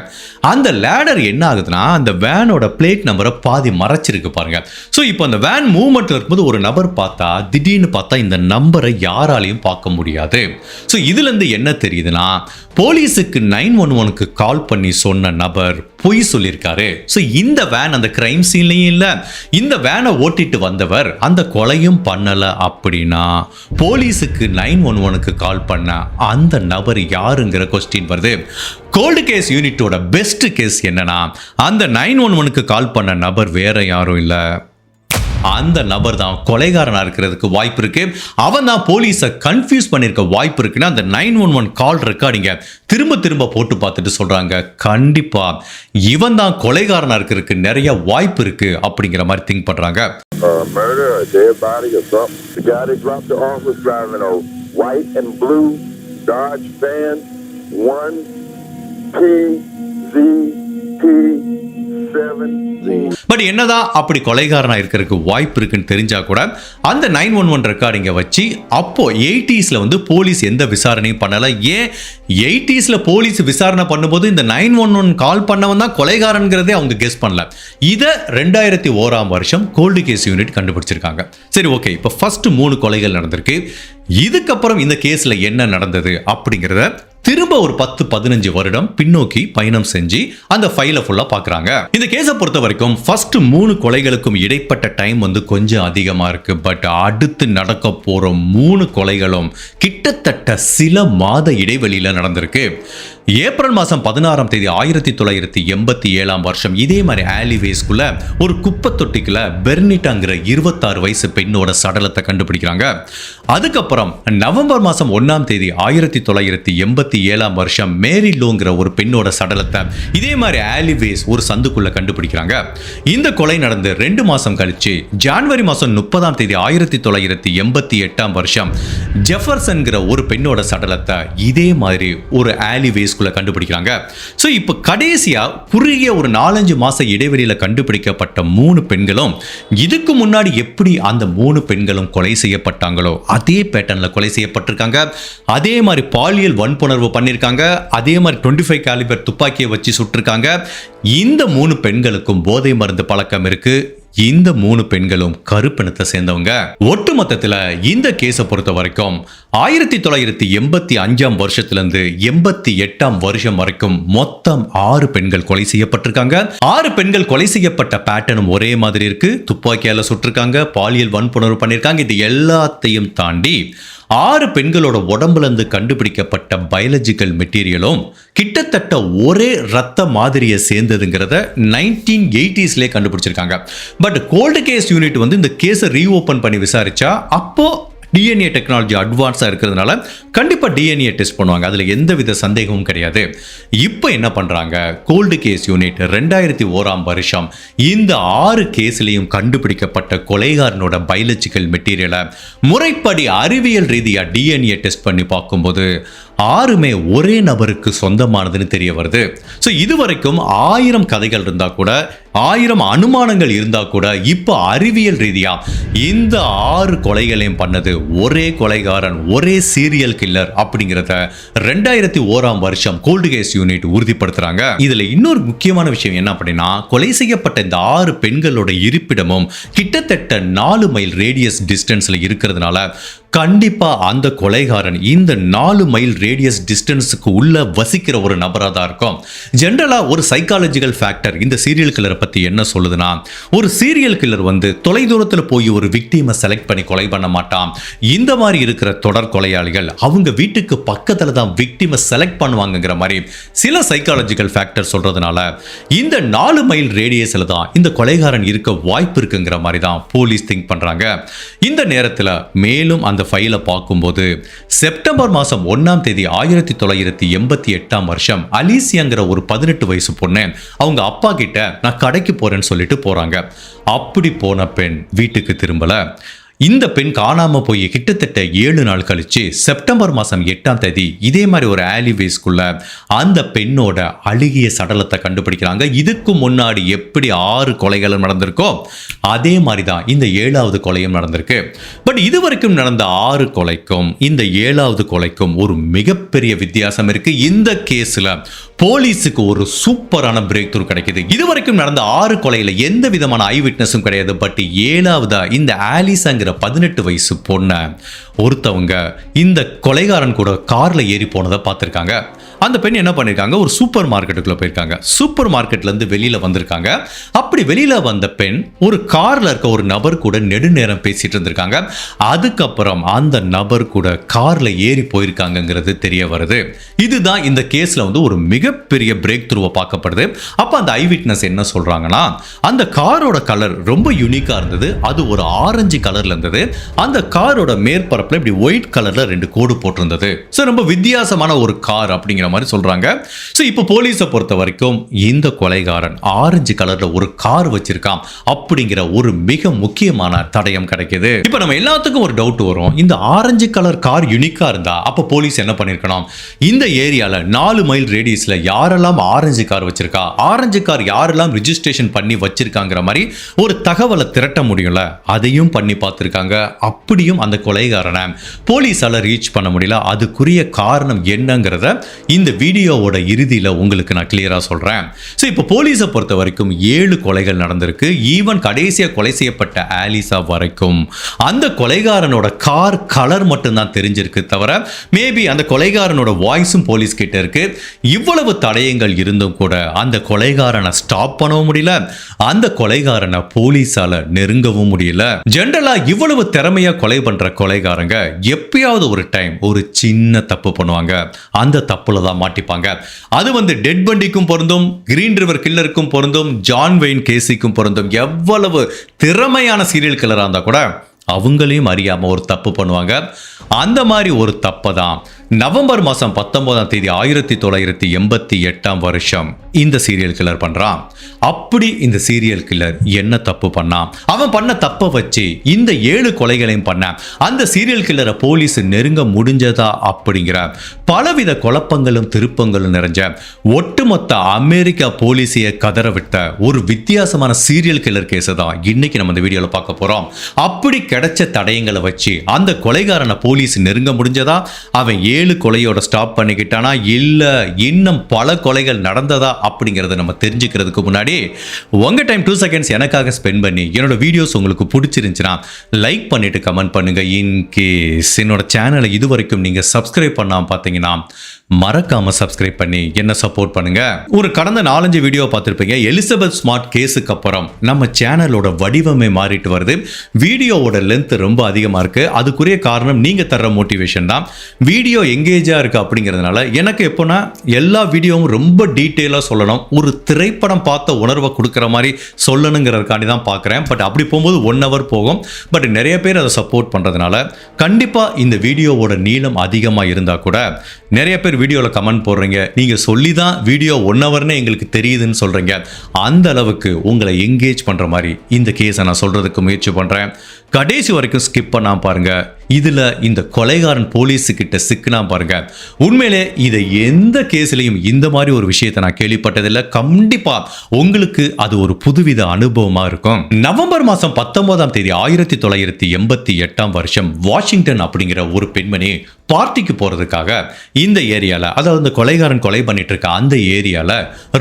அந்த லேடர் என்ன ஆகுதுன்னா அந்த வேனோட பிளேட் நம்பரை பாதி மறைச்சிருக்கு பாருங்க. ஸோ இப்போ அந்த வேன் மூவ்மெண்ட்ல இருக்கும்போது ஒரு நபர் பார்த்தா திடீர்னு பார்த்தா இந்த நம்பரை யாராலையும் பார்க்க முடியாது. ஸோ இதுல இருந்து என்ன தெரியுதுன்னா, போலீஸுக்கு 911க்கு கால் பண்ணி சொன்ன நபர் பொய் சொல்லியிருக்காரு. ஸோ இந்த வேன் அந்த கிரைம் சீன்லையும் இல்லை, இந்த வேனை ஓட்டிட்டு வந்தவர் அந்த கொலையும் பண்ணல. அப்படின்னா போலீஸுக்கு 911க்கு கால் பண்ண அந்த நபர் யாருங்கிற கொஸ்டின் வருது. கோல்டு கேஸ் யூனிட்டோட பெஸ்ட் கேஸ் என்னன்னா, அந்த 911க்கு கால் பண்ண நபர் வேற யாரும் இல்லை, அந்த நபர் தான் கொலைகாரனா இருக்கிறதுக்கு வாய்ப்பு இருக்கு. அவன் தான் போலீஸை கன்ஃபியூஸ் பண்ணிருக்க வாய்ப்பு இருக்குன்னா அந்த 911 கால் ரெக்கார்டிங்க திரும்ப திரும்ப போட்டு பார்த்துட்டு சொல்றாங்க, கண்டிப்பா இவன் தான் கொலைகாரனா இருக்கிறதுக்கு நிறைய வாய்ப்பு இருக்கு அப்படிங்கிற மாதிரி திங்க் பண்றாங்க. Murder, a dead body or something. The guy that dropped the off was driving a white and blue Dodge van 1PZT7. But என்னதான் அப்படி கொலைகாரனா இருக்கிறதுக்கு வாய்ப்பு இருக்குன்னு தெரிஞ்சா கூட அந்த 911 ரெக்கார்டிங்க வச்சு அப்போ 80ஸ்ல வந்து போலீஸ் எந்த விசாரணையும் பண்ணல. ஏன் 80ஸ்ல போலீஸ் விசாரணை பண்ணும்போது இந்த 911 கால் பண்ணவன் தான் கொலைகாரன்கிறதே அவங்க கெஸ் பண்ணல. இதை 2001 கோல்டு கேஸ் யூனிட் கண்டுபிடிச்சிருக்காங்க. சரி, ஓகே, இப்போ ஃபர்ஸ்ட் 3 கொலைகள் நடந்திருக்கு. இதுக்கப்புறம் இந்த கேஸ்ல என்ன நடந்தது அப்படிங்கிறத திரும்ப ஒரு 10-15 வருடம் பின்னோக்கி பயணம் செஞ்சு அந்த ஃபைலை ஃபுல்லா பார்க்குறாங்க. இந்த கேஸை பொறுத்த வரைக்கும் ஃபர்ஸ்ட் 3 கொலைகளுக்கும் இடைப்பட்ட டைம் வந்து கொஞ்சம் அதிகமா இருக்கு. பட் அடுத்து நடக்க போற 3 கொலைகளும் கிட்டத்தட்ட சில மாத இடைவெளியில நடந்திருக்கு. ஏப்ரல் மாதம் 16 1987 இதே மாதிரி ஆலிவேஸ்குள்ள ஒரு குப்பை தொட்டிக்குள்ள பெர்னிட்டாங்கிற 26 வயசு பெண்ணோட சடலத்தை கண்டுபிடிக்கிறாங்க. அதுக்கப்புறம் நவம்பர் மாதம் 1 1987 மேரி லோங்கிற ஒரு பெண்ணோட சடலத்தை இதே மாதிரி ஆலிவேஸ் ஒரு சந்துக்குள்ள கண்டுபிடிக்கிறாங்க. இந்த கொலை நடந்து 2 மாசம் கழிச்சு ஜனவரி மாதம் 30 1988 ஜெஃபர்சன்கிற ஒரு பெண்ணோட சடலத்தை இதே மாதிரி ஒரு ஆலிவேஸ் கண்டுபிடிக்கிறாங்க. சோ இப்போ கடைசியா குறுகிய ஒரு 4-5 மாச இடைவெளியில கண்டுபிடிக்கப்பட்ட 3 பெண்களும் இதுக்கு முன்னாடி எப்படி அந்த 3 பெண்களும் கொலை செய்யப்பட்டாங்களோ அதே பேட்டர்ன்ல கொலை செய்யப்பட்டிருக்காங்க. அதே மாதிரி பாலியல் வன்புணர்வு பண்ணிருக்காங்க. அதே மாதிரி 25 காலிபர் துப்பாக்கியை வச்சு சுட்டிருக்காங்க. இந்த 3 பெண்களுக்கும் போதை மருந்து பழக்கம் இருக்கு. இந்த 3 பெண்களும் கருப்பினத்தை சேர்ந்தவங்க. ஒட்டுமொத்தத்தில் இந்த கேஸை பொறுத்த வரைக்கும் 1985 88 வரைக்கும் மொத்தம் 6 பெண்கள் கொலை செய்யப்பட்டிருக்காங்க. 6 பெண்கள் கொலை செய்யப்பட்ட பேட்டர்னும் ஒரே மாதிரி இருக்கு. துப்பாக்கியால சுட்டிருக்காங்க, பாலியல் வன்புணர்வு பண்ணிருக்காங்க. இது எல்லாத்தையும் தாண்டி 6 பெண்களோட உடம்புல இருந்து கண்டுபிடிக்கப்பட்ட பயாலஜிக்கல் மெட்டீரியலும் கிட்டத்தட்ட ஒரே ரத்த மாதிரியை சேர்ந்ததுங்கிறத 1980ஸ்லேயே கண்டுபிடிச்சிருக்காங்க. பட் கோல்டு கேஸ் யூனிட் வந்து இந்த கேஸை ரீஓபன் பண்ணி விசாரிச்சா அப்போ டிஎன்ஏ டெக்னாலஜி அட்வான்ஸாக இருக்கிறதுனால கண்டிப்பாக டிஎன்ஏ டெஸ்ட் பண்ணுவாங்க. அதில் எந்தவித சந்தேகமும் கிடையாது. இப்போ என்ன பண்ணுறாங்க, கோல்டு கேஸ் யூனிட் 2001 இந்த 6 கேஸ்லையும் கண்டுபிடிக்கப்பட்ட கொலைகாரனோட பயாலஜிக்கல் மெட்டீரியலை முறைப்படி அறிவியல் ரீதியாக டிஎன்ஏ டெஸ்ட் பண்ணி பார்க்கும்போது 6மே ஒரே நபருக்கு சொந்தமானதுன்னு தெரிய வருது. ஸோ இதுவரைக்கும் 1000 கதைகள் இருந்தால் கூட, 1000 அனுமானங்கள் இருந்தால் கூட, இப்போ அறிவியல் ரீதியா இந்த 6 கொலைகளையும் பண்ணது ஒரே கொலைகாரன், ஒரே சீரியல் கில்லர் அப்படிங்கிறத 2001 கோல்டு கேஸ் யூனிட் உறுதிப்படுத்துறாங்க. இதுல இன்னொரு முக்கியமான விஷயம் என்ன அப்படின்னா, கொலை செய்யப்பட்ட இந்த 6 பெண்களோட இருப்பிடமும் கிட்டத்தட்ட 4 மைல் ரேடியஸ் டிஸ்டன்ஸ்ல இருக்கிறதுனால கண்டிப்பா அந்த கொலைகாரன் இந்த 4 மைல் ரேடியஸ் டிஸ்டன்ஸுக்கு உள்ள வசிக்கிற ஒரு நபராக தான் இருக்கும். ஜென்ரலா ஒரு சைக்காலஜிக்கல் ஃபேக்டர் இந்த சீரியல் கில்லரை பத்தி என்ன சொல்லுதுன்னா, ஒரு சீரியல் கில்லர் வந்து தொலைதூரத்தில் போய் ஒரு விக்டிமை செலக்ட் பண்ணி கொலை பண்ண மாட்டான். இந்த மாதிரி இருக்கிற தொடர் கொலையாளிகள் அவங்க வீட்டுக்கு பக்கத்துல தான் விக்டிமை செலக்ட் பண்ணுவாங்கங்கிற மாதிரி சில சைக்காலஜிக்கல் ஃபேக்டர் சொல்றதுனால இந்த 4 மைல் ரேடியஸ்ல தான் இந்த கொலைகாரன் இருக்க வாய்ப்பு இருக்குங்கிற மாதிரி தான் போலீஸ் திங்க் பண்றாங்க. இந்த நேரத்தில் மேலும் அந்த ஃபைலை பார்க்கும்போது செப்டம்பர் மாதம் 1 1988 அலிசியாங்கிற ஒரு 18 வயசு பொண்ணு அவங்க அப்பா கிட்ட நான் கடைக்கு போறேன்னு சொல்லிட்டு போறாங்க. அப்படி போன பெண் வீட்டுக்கு திரும்பல. இந்த பெண் காணாம போய் கிட்டத்தட்ட 7 நாள் கழிச்சு செப்டம்பர் மாதம் 8 இதே மாதிரி ஒரு ஆலிவேஸ்குள்ள அந்த பெண்ணோட அழுகிய சடலத்தை கண்டுபிடிக்கிறாங்க. இதுக்கு முன்னாடி எப்படி 6 கொலைகள் நடந்திருக்கோ அதே மாதிரி தான் இந்த 7வது கொலையும் நடந்திருக்கு. பட் இதுவரைக்கும் நடந்த 6 கொலைக்கும் இந்த 7வது கொலைக்கும் ஒரு மிகப்பெரிய வித்தியாசம் இருக்கு. இந்த கேஸ்ல போலீஸுக்கு ஒரு சூப்பரான பிரேக் த்ரூ கிடைக்குது. இதுவரைக்கும் நடந்த 6 கொலையில எந்த விதமான ஐ விட்னஸும் கிடையாது. பட் 7வதா இந்த ஆலிஸாங்கிற 18 வயசு பொண்ணை ஒருத்தவங்க இந்த கொலைகாரன் கூட கார்ல ஏறி போனதை பார்த்திருக்காங்க. அந்த பெண் என்ன பண்ணிருக்காங்க, ஒரு சூப்பர் மார்க்கெட்டுக்குள்ள போயிருக்காங்க. சூப்பர் மார்க்கெட்ல இருந்து வெளியில வந்திருக்காங்க. அப்படி வெளியில வந்த பெண் ஒரு கார்ல இருக்க ஒரு நபர் கூட நெடுநேரம் பேசிட்டு இருந்திருக்காங்க. அதுக்கப்புறம் அந்த நபர் கூட கார்ல ஏறி போயிருக்காங்கிறது தெரிய வருது. இதுதான் இந்த கேஸ்ல ஒரு மிகப்பெரிய பிரேக் த்ரூவா பார்க்கப்படுது. அப்ப அந்த ஐ விட்னஸ் என்ன சொல்றாங்கன்னா, அந்த காரோட கலர் ரொம்ப யூனிக்கா இருந்தது. அது ஒரு ஆரஞ்சு கலர்ல இருந்தது. அந்த காரோட மேற்பரப்புல இப்படி ஒயிட் கலர்ல 2 கோடு போட்டிருந்தது. சோ ரொம்ப வித்தியாசமான ஒரு கார் அப்படிங்கிற மாதிரி சொல்றாங்க. சோ இப்போ போலீஸை பொறுத்த வரைக்கும் இந்த கொலைகாரன் ஆரஞ்சு கலர்ல ஒரு கார் வச்சிருக்கான் அப்படிங்கிற ஒரு மிக முக்கியமான தடயம் கிடைக்குது. இப்போ நம்ம எல்லாத்துக்கும் ஒரு டவுட் வரும், இந்த ஆரஞ்சு கலர் கார் யூனிக்கா இருந்தா அப்ப போலீஸ் என்ன பண்ணிருக்கணும், இந்த ஏரியால 4 மைல் ரேடியஸ்ல யாரெல்லாம் ஆரஞ்சு கார் வச்சிருக்கா, ஆரஞ்சு கார் யாரெல்லாம் ரிஜிஸ்ட்ரேஷன் பண்ணி வச்சிருக்காங்கிற மாதிரி ஒரு தகவலை திரட்ட முடியும்ல, அதையும் பண்ணி பார்த்திருக்காங்க. அப்படியும் அந்த கொலைகாரனை போலீஸால ரீச் பண்ண முடியல. அதுக்குரிய காரணம் என்னங்கிறத இந்த வீடியோவோட இறுதியில உங்களுக்கு நான் கிளியரா சொல்றேன். சோ இப்போ போலீஸை பொறுத்த வரைக்கும் 7 கொலைகள் நடந்திருக்கு. ஈவன் கடைசியா கொலை செய்யப்பட்ட ஆலிஸா வரைக்கும் அந்த கொலைகாரனோட கார் கலர் மட்டும் தான் தெரிஞ்சிருக்கு தவிர மேபி அந்த கொலைகாரனோட வாய்ஸும் போலீஸ் கிட்ட இருக்கு. இவ்வளவு தடயங்கள் இருந்தும் கூட அந்த கொலைகாரனை ஸ்டாப் பண்ணவும் முடியல, அந்த கொலைகாரனை போலீஸால நெருங்கவும் முடியல. ஜெனரலா இவ்வளவு திறமையா கொலை பண்ற கொலைகாரங்க எப்பயாவது ஒரு டைம் ஒரு சின்ன தப்பு பண்ணுவாங்க. அந்த தப்புல தான் மாட்டிப்பாங்க. அது டெட் பண்டிக்கும் பொருந்தும், கிரீன் ரிவர் கில்லருக்கும் பொருந்தும், ஜான் வெயின் கேசிக்கும் பொருந்தும். எவ்வளவு திறமையான சீரியல் கில்லரா இருந்தா கூட அவங்களையும் அறியாம ஒரு தப்பு பண்ணுவாங்க. அந்த மாதிரி ஒரு தப்பை தான் நவம்பர் மாதம் 19ஆம் தேதி 1988ஆம் வருஷம் இந்த சீரியல் கில்லர் பண்றான். அப்படி இந்த சீரியல் கில்லர் என்ன தப்பு பண்ணான், அவன் பண்ண தப்பை வச்சு இந்த 7 கொலைகளையும் பண்ண அந்த சீரியல் கில்லரை போலீஸ் நெருங்க முடிஞ்சதா அப்படிங்கிற பலவித குழப்பங்களும் திருப்பங்களும் நிறைஞ்ச ஒட்டுமொத்த அமெரிக்கா போலீஸைய கதற விட்ட ஒரு வித்தியாசமான சீரியல் கில்லர் கேஸை தான் இன்னைக்கு நம்ம இந்த வீடியோல பார்க்க போறோம். அப்படி கிடைச்ச தடயங்களை வச்சு அந்த கொலைகாரனை போலீஸ் நெருங்க முடிஞ்சதா, அவன் 7 கொலையோட ஸ்டாப் பண்ணிக்கிட்டானா, இல்ல இன்னும் பல கொலைகள் நடந்ததா அப்படிங்கறத நம்ம தெரிஞ்சுக்கிறதுக்கு முன்னாடி உங்க டைம் 2 செகண்ட்ஸ் எனக்காக ஸ்பெண்ட் பண்ணி என்னோட வீடியோஸ் உங்களுக்கு பிடிச்சிருந்துச்சுன்னா லைக் பண்ணிட்டு கமெண்ட் பண்ணுங்க. இன்கேஸ் என்னோட சேனலை இதுவரைக்கும் நீங்க சப்ஸ்கிரைப் பண்ணாம பார்த்தீங்கன்னா மறக்காம சப்ஸ்கிரைப் பண்ணி என்ன சப்போர்ட் பண்ணுங்க. ஒரு கடந்த 4-5 வீடியோ பார்த்திருப்பீங்க. எலிசபெத் ஸ்மார்ட் கேஸுக்கு அப்புறம் நம்ம சேனலோட வடிவமே மாறிட்டு வருது. வீடியோவோட லென்த் ரொம்ப அதிகமா இருக்கு. அதுக்குரிய காரணம் நீங்க தர்ற மோட்டிவேஷன் தான். வீடியோ எங்கேஜா இருக்கு அப்படிங்கிறதுனால எனக்கு எப்போனா எல்லா வீடியோவும் ரொம்ப டீட்டெயிலாக சொல்லணும், ஒரு திரைப்படம் பார்த்த உணர்வை கொடுக்குற மாதிரி சொல்லணுங்கிறதுக்காண்டி தான் பார்க்குறேன். பட் அப்படி போகும்போது 1 hour போகும். பட் நிறைய பேர் அதை சப்போர்ட் பண்ணுறதுனால கண்டிப்பாக இந்த வீடியோவோட நீளம் அதிகமாக இருந்தால் கூட நிறைய பேர் வீடியோவில் கமெண்ட் போடுறீங்க, நீங்கள் சொல்லி தான் வீடியோ 1 hourனே எங்களுக்கு தெரியுதுன்னு சொல்கிறீங்க. அந்த அளவுக்கு உங்களை என்கேஜ் பண்ணுற மாதிரி இந்த கேஸை நான் சொல்கிறதுக்கு முயற்சி பண்ணுறேன். கடைசி வரைக்கும் ஸ்கிப் பண்ணாம பாருங்க. இதுல இந்த கொலைகாரன் போலீஸுக்கிட்ட சிக்கினா பாருங்க. உண்மையிலே இதை எந்த கேஸ்லையும் இந்த மாதிரி ஒரு விஷயத்தை நான் கேள்விப்பட்டதில்லை. கண்டிப்பா உங்களுக்கு அது ஒரு புதுவித அனுபவமா இருக்கும். நவம்பர் மாதம் 19ஆம் தேதி 1988ஆம் வருஷம் வாஷிங்டன் அப்படிங்கிற ஒரு பெண்மணி பார்ட்டிக்கு போறதுக்காக இந்த ஏரியால, அதாவது இந்த கொலைகாரன் கொலை பண்ணிட்டு இருக்க அந்த ஏரியால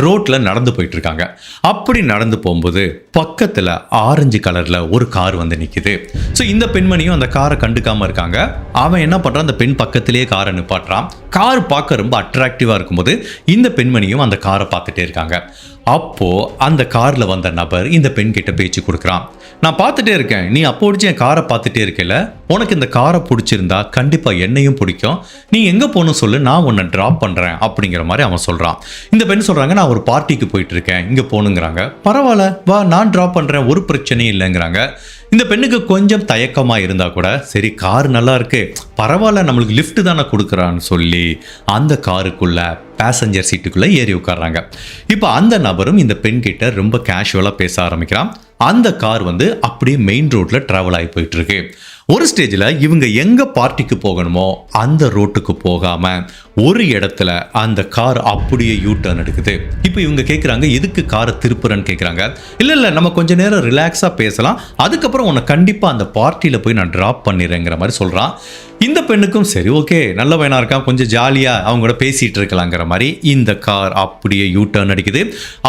ரோட்ல நடந்து போயிட்டு இருக்காங்க. அப்படி நடந்து போகும்போது பக்கத்துல ஆரஞ்சு கலர்ல ஒரு கார் வந்து நிக்குது. ஸோ இந்த பெண்மணியும் அந்த காரை கண்டுக்காம இருக்காங்க. அவன் என்ன பண்றான், அந்த பெண் பக்கத்திலேயே காரை நிப்பாட்டுறான். கார் பார்க்க ரொம்ப அட்ராக்டிவா இருக்கும்போது இந்த பெண்மணியும் அந்த காரை பார்த்துட்டே இருக்காங்க. அப்போ அந்த கார்ல வந்த நபர் இந்த பெண் கிட்ட பேச்சு கொடுக்குறான். நான் பார்த்துட்டே இருக்கேன், நீ அப்போ பிடிச்சி என் காரை பார்த்துட்டே இருக்கல, உனக்கு இந்த காரை பிடிச்சிருந்தா கண்டிப்பா என்னையும் பிடிக்கும், நீ எங்க போகணும் சொல்லு, நான் உன்னை டிராப் பண்றேன் அப்படிங்கிற மாதிரி அவன் சொல்றான். இந்த பெண் சொல்றாங்க, நான் ஒரு பார்ட்டிக்கு போயிட்டு இருக்கேன், இங்க போகணுங்கிறாங்க. பரவாயில்ல வா, நான் டிராப் பண்றேன், ஒரு பிரச்சனையும் இல்லைங்கிறாங்க. இந்த பெண்ணுக்கு கொஞ்சம் தயக்கமா இருந்தா கூட சரி கார் நல்லா இருக்கு, பரவாயில்ல நம்மளுக்கு லிஃப்ட் தானே கொடுக்குறான்னு சொல்லி அந்த காருக்குள்ள பேசஞ்சர் சீட்டுக்குள்ள ஏறி உட்கார்றாங்க. இப்போ அந்த நபரும் இந்த பெண் கிட்ட ரொம்ப கேஷுவலா பேச ஆரம்பிக்கிறான். அந்த கார் வந்து அப்படியே மெயின் ரோட்ல டிராவல் ஆகி போயிட்டு இருக்கு. ஒரு ஸ்டேஜில் இவங்க எங்க பார்ட்டிக்கு போகணுமோ அந்த ரோட்டுக்கு போகாம ஒரு இடத்துல அந்த கார் அப்படியே யூ டர்ன் எடுக்குது. இப்போ இவங்க கேட்குறாங்க, எதுக்கு காரை திருப்புறன்னு கேட்குறாங்க. இல்லை நம்ம கொஞ்ச நேரம் ரிலாக்ஸாக பேசலாம், அதுக்கப்புறம் உன்னை கண்டிப்பாக அந்த பார்ட்டியில் போய் நான் ட்ராப் பண்ணிடுறேங்கிற மாதிரி சொல்கிறான். இந்த பெண்ணுக்கும் சரி ஓகே நல்ல பையனா இருக்கான், கொஞ்சம் ஜாலியா அவங்க கூட பேசிட்டு இருக்கலாங்கிற மாதிரி இந்த கார் அப்படியே யூ டர்ன் அடிக்குது.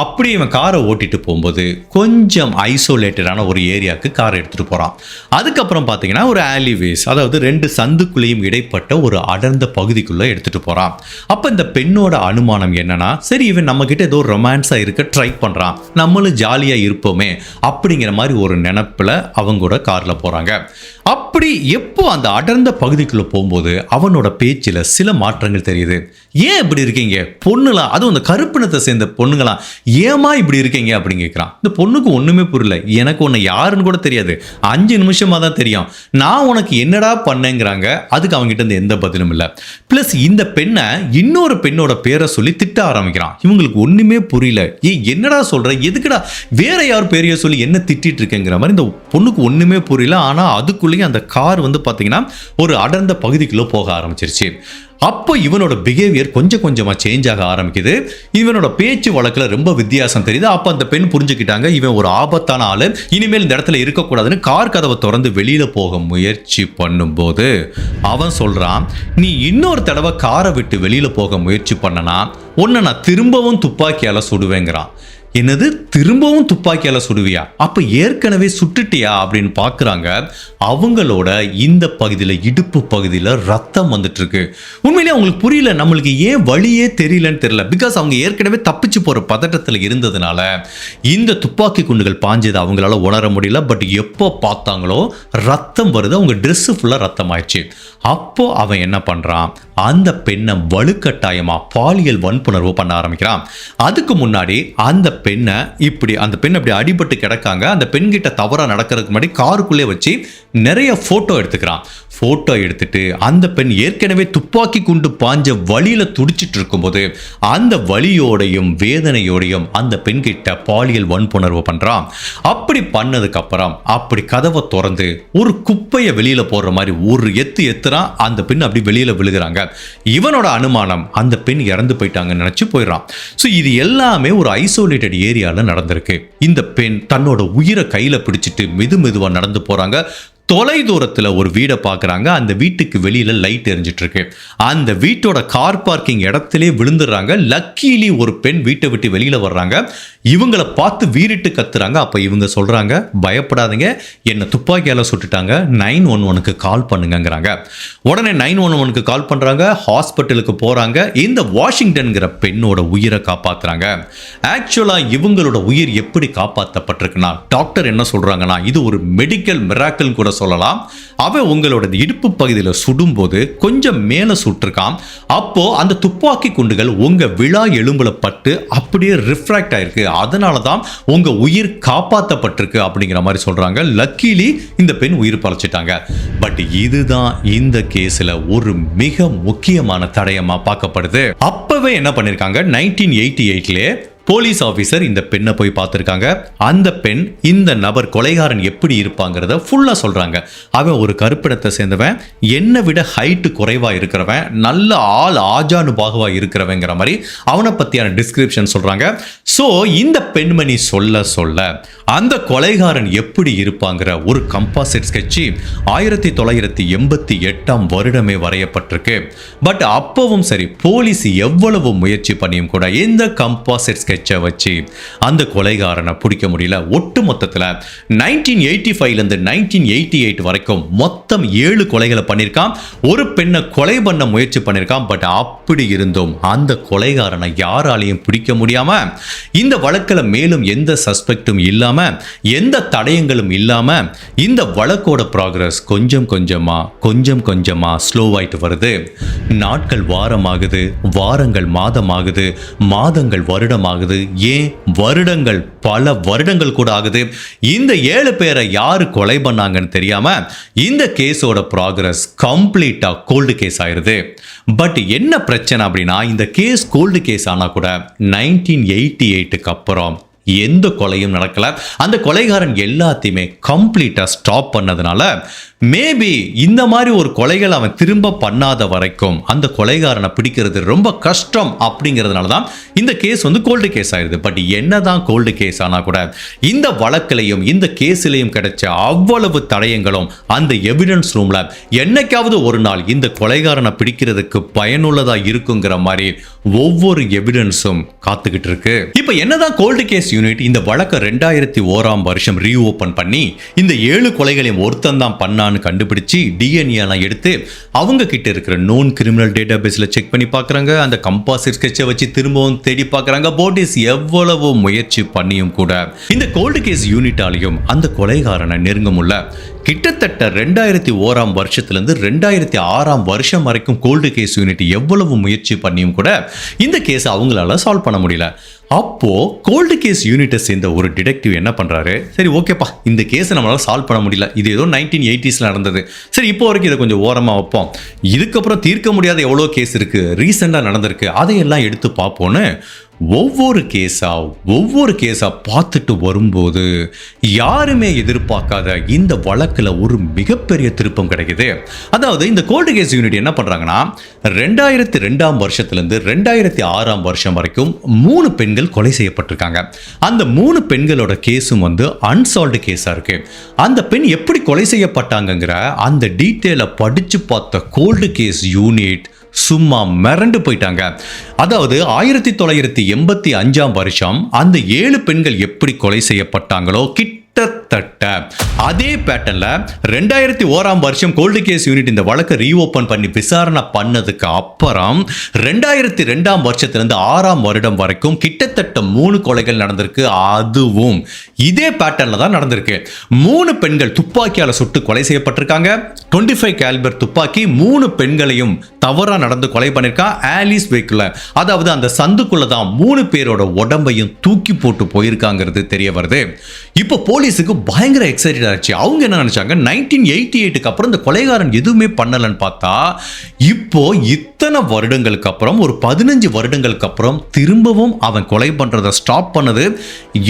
அப்படியே இவன் காரை ஓட்டிட்டு போகும்போது கொஞ்சம் ஐசோலேட்டடான ஒரு ஏரியாவுக்கு கார் எடுத்துட்டு போறான். அதுக்கப்புறம் பார்த்தீங்கன்னா ஒரு ஆலிவேஸ், அதாவது 2 சந்துக்குள்ளேயும் இடைப்பட்ட ஒரு அடர்ந்த பகுதிக்குள்ள எடுத்துட்டு போறான். அப்ப இந்த பெண்ணோட அனுமானம் என்னன்னா, சரி இவன் நம்ம கிட்ட ஏதோ ரொமான்ஸா இருக்க ட்ரை பண்றான், நம்மளும் ஜாலியா இருப்போமே அப்படிங்கிற மாதிரி ஒரு நினைப்புல அவங்களோட கார்ல போறாங்க. அப்படி எப்போ அந்த அடர்ந்த பகுதிக்குள்ள போகும்போது அவனோட பேச்சில் சில மாற்றங்கள் தெரியுது. ஏன் இப்படி இருக்கீங்க பொண்ணுலாம், அதுவும் அந்த கருப்பினத்தை சேர்ந்த பொண்ணுங்களாம் ஏமா இப்படி இருக்கீங்க அப்படின்னு கேட்குறான். இந்த பொண்ணுக்கு ஒன்றுமே புரியல. எனக்கு உன்னை யாருன்னு கூட தெரியாது, 5 நிமிஷமாக தான் தெரியும், நான் உனக்கு என்னடா பண்ணேங்கிறாங்க. அதுக்கு அவங்ககிட்ட இருந்து எந்த பதிலும் இல்லை. ப்ளஸ் இந்த பெண்ணை இன்னொரு பெண்ணோட பேரை சொல்லி திட்ட ஆரம்பிக்கிறான். இவங்களுக்கு ஒன்றுமே புரியல. என்னடா சொல்ற, எதுக்குடா வேற யார் பேரைய சொல்லி என்ன திட்டிட்டு இருக்கேங்கிற மாதிரி இந்த பொண்ணுக்கு ஒன்றுமே புரியல. ஆனால் அதுக்குள்ளேயே அந்த கார் வந்து பார்த்தீங்கன்னா ஒரு அடர்ந்த பகுதிக்குள்ள போக ஆரம்பிச்சிருச்சு. அப்போ இவனோட பிஹேவியர் கொஞ்சம் கொஞ்சமா சேஞ்ச் ஆக ஆரம்பிக்குது. இவனோட பேச்சு வழக்கில் ரொம்ப வித்தியாசம் தெரியுது. அப்போ அந்த பெண் புரிஞ்சுக்கிட்டாங்க இவன் ஒரு ஆபத்தான ஆளு, இனிமேல் இந்த இடத்துல இருக்கக்கூடாதுன்னு கார் கதவை திறந்து வெளியில போக முயற்சி பண்ணும்போது அவன் சொல்றான், நீ இன்னொரு தடவை காரை விட்டு வெளியில போக முயற்சி பண்ணனா உன்னை நான் திரும்பவும் துப்பாக்கியால சுடுவேங்கிறான். என்னது, திரும்பவும் துப்பாக்கியால சுடுவியா? அப்ப ஏற்கனவே சுட்டுட்டியா அப்படின்னு பாக்குறாங்க. அவங்களோட இந்த பகுதியில, இடுப்பு பகுதியில ரத்தம் வந்துட்டு இருக்கு. உண்மையிலேயே அவங்களுக்கு புரியல, நம்மளுக்கு ஏன் வழியே தெரியலன்னு தெரியல. பிகாஸ் அவங்க ஏற்கனவே தப்பிச்சு போற பதட்டத்தில் இருந்ததுனால இந்த துப்பாக்கி குண்டுகள் பாஞ்சது அவங்களால உணர முடியல. பட் எப்போ பார்த்தாங்களோ ரத்தம் வருது, அவங்க ட்ரெஸ் ஃபுல்லா ரத்தம் ஆயிடுச்சு. அப்போ அவன் என்ன பண்றான், அந்த பெண்ணை வலுக்கட்டாயமா பாலியல் வன்புணர்வு பண்ண ஆரம்பிக்கிறான். அதுக்கு முன்னாடி அந்த பெண் அப்படி அடிபட்டு கிடக்காங்க. அந்த பெண்கிட்ட தவறா நடக்கிறதுக்கு முன்னாடி காருக்குள்ளே வச்சு நிறைய போட்டோ எடுத்துக்கிறான். போட்டோ எடுத்துட்டு அந்த பெண் ஏற்கனவே துப்பாக்கி குண்டு பாஞ்ச வழியில துடிச்சிட்டு இருக்கும்போது அந்த வலியோடையும் வேதனையோடையும் அந்த பெண் கிட்ட பாலியல் வன்புணர்வு பண்றான். அப்படி பண்ணதுக்கு அப்புறம் அப்படி கதவை திறந்து ஒரு குப்பையை வெளியில போடுற மாதிரி ஒரு எத்துறான். அந்த பெண் அப்படி வெளியில விழுகிறாங்க. இவனோட அனுமானம் அந்த பெண் இறந்து போயிட்டாங்கன்னு நினைச்சு போயிடறான். ஸோ இது எல்லாமே ஒரு ஐசோலேட்டட் ஏரியால நடந்திருக்கு. இந்த பெண் தன்னோட உயிரை கையில பிடிச்சிட்டு மெதுவா நடந்து போறாங்க. தொலை தூரத்தில் ஒரு வீடை பார்க்குறாங்க. அந்த வீட்டுக்கு வெளியில் லைட் எரிஞ்சிட்டு இருக்கு. அந்த வீட்டோட கார் பார்க்கிங் இடத்திலே விழுந்துடுறாங்க. லக்கீலி ஒரு பெண் வீட்டை விட்டு வெளியில் வர்றாங்க. இவங்களை பார்த்து வீறிட்டு கத்துறாங்க. அப்போ இவங்க சொல்கிறாங்க, பயப்படாதீங்க, என்னை துப்பாக்கியால் சுட்டுட்டாங்க, 911க்கு கால் பண்ணுங்கிறாங்க. உடனே 911க்கு கால் பண்ணுறாங்க. ஹாஸ்பிட்டலுக்கு போகிறாங்க. இந்த வாஷிங்டன்கிற பெண்ணோட உயிரை காப்பாற்றுறாங்க. ஆக்சுவலாக இவங்களோட உயிர் எப்படி காப்பாற்றப்பட்டிருக்குன்னா, டாக்டர் என்ன சொல்கிறாங்கன்னா, இது ஒரு மெடிக்கல் மிராக்கிள் கூட சொல்லலாம். அவன் உங்களோட இடுப்பு பகுதியில் சுடும்போது கொஞ்சம் மேலே சுட்டிருக்கான். அப்போ அந்த துப்பாக்கி குண்டுகள் உங்க விழா எலும்புல பட்டு அப்படியே ரிஃப்ராக்ட் ஆயிருக்கு. அதனால தான் உங்க உயிர் காப்பாற்றப்பட்டிருக்கு அப்படிங்கிற மாதிரி சொல்றாங்க. லக்கீலி இந்த பெண் உயிர் பழச்சிட்டாங்க. பட் இதுதான் இந்த கேஸ்ல ஒரு மிக முக்கியமான தடயமா பார்க்கப்படுது. அப்பவே என்ன பண்ணிருக்காங்க, 1988லே போலீஸ் ஆஃபீஸர் இந்த பெண்ணை போய் பார்த்துருக்காங்க. அந்த பெண் இந்த நபர் கொலைகாரன் எப்படி இருப்பாங்கிறத ஃபுல்லாக சொல்கிறாங்க. அவன் ஒரு கருப்பிடத்தை சேர்ந்தவன், என்னை விட ஹைட்டு குறைவாக இருக்கிறவன், நல்ல ஆஜானுபாகுவாக இருக்கிறவங்கிற மாதிரி அவனை பற்றியான டிஸ்கிரிப்ஷன் சொல்கிறாங்க. ஸோ இந்த பெண்மணி சொல்ல அந்த கொலைகாரன் எப்படி இருப்பாங்கிற ஒரு கம்பாசிட் ஸ்கெட்சி 1988 வருடமே வரையப்பட்டிருக்கு. பட் அப்பவும் சரி, போலீஸ் எவ்வளவு முயற்சி பண்ணியும் கூட இந்த கம்பாசிட் ஸ்கெட்சை வச்சு அந்த கொலைகாரனை பிடிக்க முடியல. ஒட்டு மொத்தத்தில் 1985 1988 வரைக்கும் மொத்தம் 7 கொலைகளை பண்ணியிருக்கான். ஒரு பெண்ணை கொலை பண்ண முயற்சி பண்ணியிருக்கான். பட் அப்படி இருந்தும் அந்த கொலைகாரனை யாராலையும் பிடிக்க முடியாம இந்த வழக்கில் மேலும் எந்த சஸ்பெக்டும் இல்லாம, எந்த தடயங்களும் இல்லாம இந்த வழக்கோட ப்ராக்ரஸ் கொஞ்சம் கொஞ்சமா ஸ்லோவாயிட்டு வருது. நாட்கள் வாரமாகுது, வாரங்கள் மாதமாகுது, மாதங்கள் வருடமாகுது, ஏன் வருடங்கள் பல வருடங்கள் கூட ஆகுது. இந்த 7 பேரை யாரு கொலை பண்ணாங்கன்னு தெரியாம இந்த கேஸோட ப்ராக்ரஸ் கம்ப்ளீட்டா கோல்டு கேஸ் ஆயிருது. பட் என்ன பிரச்சனை அப்படின்னா, இந்த கேஸ் கோல்டு கேஸ் ஆனா கூட 1988க்கு அப்புறம் எந்த கொலையும் நடக்கல. அந்த கொலைகாரன் எல்லாத்தையுமே கம்ப்ளீட்டா ஸ்டாப் பண்ணதுனால மேபி இந்த மாதிரி ஒரு கொலைகள் அவன் திரும்ப பண்ணாத வரைக்கும் அந்த கொலைகாரனை பிடிக்கிறது ரொம்ப கஷ்டம் அப்படிங்கிறதுனால தான் இந்த கேஸ் வந்து கோல்டு கேஸ் ஆயிருது. பட் என்னதான் கோல்டு கேஸ் ஆனா கூட இந்த வழக்கிலையும் இந்த கேஸிலையும் கிடைச்ச அவ்வளவு தடயங்களும் அந்த எவிடன்ஸ் ரூம்ல என்னைக்காவது ஒரு நாள் இந்த கொலைகாரனை பிடிக்கிறதுக்கு பயனுள்ளதா இருக்குங்கிற மாதிரி ஒவ்வொரு எவிடன்ஸும் காத்துக்கிட்டு இருக்கு. இப்ப என்னதான் கோல்டு கேஸ் யூனிட் இந்த வழக்கை 2001ஆம் வருஷம் ரீஓபன் பண்ணி இந்த 7 கொலைகளையும் ஒருத்தன் தான் பண்ணான்னு கண்டுபிடிச்சு டிஎன்ஏ எடுத்து அவங்க கிட்ட இருக்கிற நோன் கிரிமினல் டேட்டாபேஸ்ல செக் பண்ணி பார்க்கறாங்க. அந்த கம்பாசிட் ஸ்கெட்சை வச்சு திரும்பவும் தேடி பார்க்கறாங்க. போலீஸ் எவ்வளவு முயற்சி பண்ணியும் கூட இந்த கோல்டு கேஸ் யூனிட்டாலையும் அந்த கொலைகாரனை நெருங்க முடியல. கிட்டத்தட்ட 2001ஆம் வருஷத்திலிருந்து 2006ஆம் வருஷம் வரைக்கும் கோல்டு கேஸ் யூனிட் எவ்வளவு முயற்சி பண்ணியும் கூட இந்த கேஸ் அவங்களால சால்வ் பண்ண முடியல. அப்போ கோல்டு கேஸ் யூனிட்டை சேர்ந்த ஒரு டிடெக்டிவ் என்ன பண்றாரு, சரி ஓகேப்பா இந்த கேஸை நம்மளால சால்வ் பண்ண முடியல, இது ஏதோ 1980s நடந்தது, சரி இப்போ வரைக்கும் இதை கொஞ்சம் ஓரமா வைப்போம், இதுக்கப்புறம் தீர்க்க முடியாத எவ்வளோ கேஸ் இருக்கு ரீசெண்டாக நடந்திருக்கு அதையெல்லாம் எடுத்து பார்ப்போன்னு ஒவ்வொரு கேஸா பார்த்துட்டு வரும்போது யாருமே எதிர்பார்க்காத இந்த வழக்கில் ஒரு மிகப்பெரிய திருப்பம் கிடைக்குது. அதாவது இந்த கோல்டு கேஸ் யூனிட் என்ன பண்றாங்கன்னா 2002ஆம் வருஷத்திலிருந்து 2006ஆம் வருஷம் வரைக்கும் 3 பெண்கள் கொலை செய்யப்பட்டிருக்காங்க. அந்த 3 பெண்களோட கேஸும் வந்து அன்சால்வ்டு கேஸா இருக்கு. அந்த பெண் எப்படி கொலை செய்யப்பட்டாங்கிற அந்த டீட்டெயிலை படிச்சு பார்த்த கோல்டு கேஸ் யூனிட் சும்மா மிரண்டு போயிட்டாங்க. அதாவது 1985ஆம் வருஷம் அந்த 7 பெண்கள் எப்படி கொலை செய்யப்பட்டாங்களோ கிட்டத்தட்ட அதே பேட்டர்ன்ல 2001ஆம் வருஷம் கோல்டு கேஸ் யூனிட் இந்த வழக்கை ரீஓபன் பண்ணி விசாரணை பண்ணதுக்கு அப்புறம் 2002ஆம் வருஷத்திலிருந்து 6ஆம் வருடம் வரைக்கும் கிட்டத்தட்ட 3 கொலைகள் நடந்திருக்கு. அதுவும் இதே பேட்டர்ன்ல தான் நடந்திருக்கு. 3 பெண்கள் துப்பாக்கியால சுட்டு கொலை செய்யப்பட்டிருக்காங்க. 25 கேலிபர் துப்பாக்கி 3 பெண்களையும் தவறா நடந்து கொலை பண்ணிருக்கான் ஆலிஸ் வெஹிக்கிள். அதாவது அந்த சந்துக்குள்ள தான் 3 பேரோட உடம்பையும் தூக்கி போட்டு போயிருக்காங்கிறது தெரிய வருது. இப்போ போலீஸுக்கு பயங்கர எக்ஸைட்டட் ஆச்சு. அவங்க என்ன நினைச்சாங்க, 1988க்கு அப்புறம் இந்த கொலைகாரன் எதுவுமே பண்ணலன்னு பார்த்தா இப்போ இத்தனை வருடங்களுக்கு அப்புறம் ஒரு 15 வருடங்களுக்கு அப்புறம் திரும்பவும் அவன் கொலை பண்றதை ஸ்டாப் பண்ணது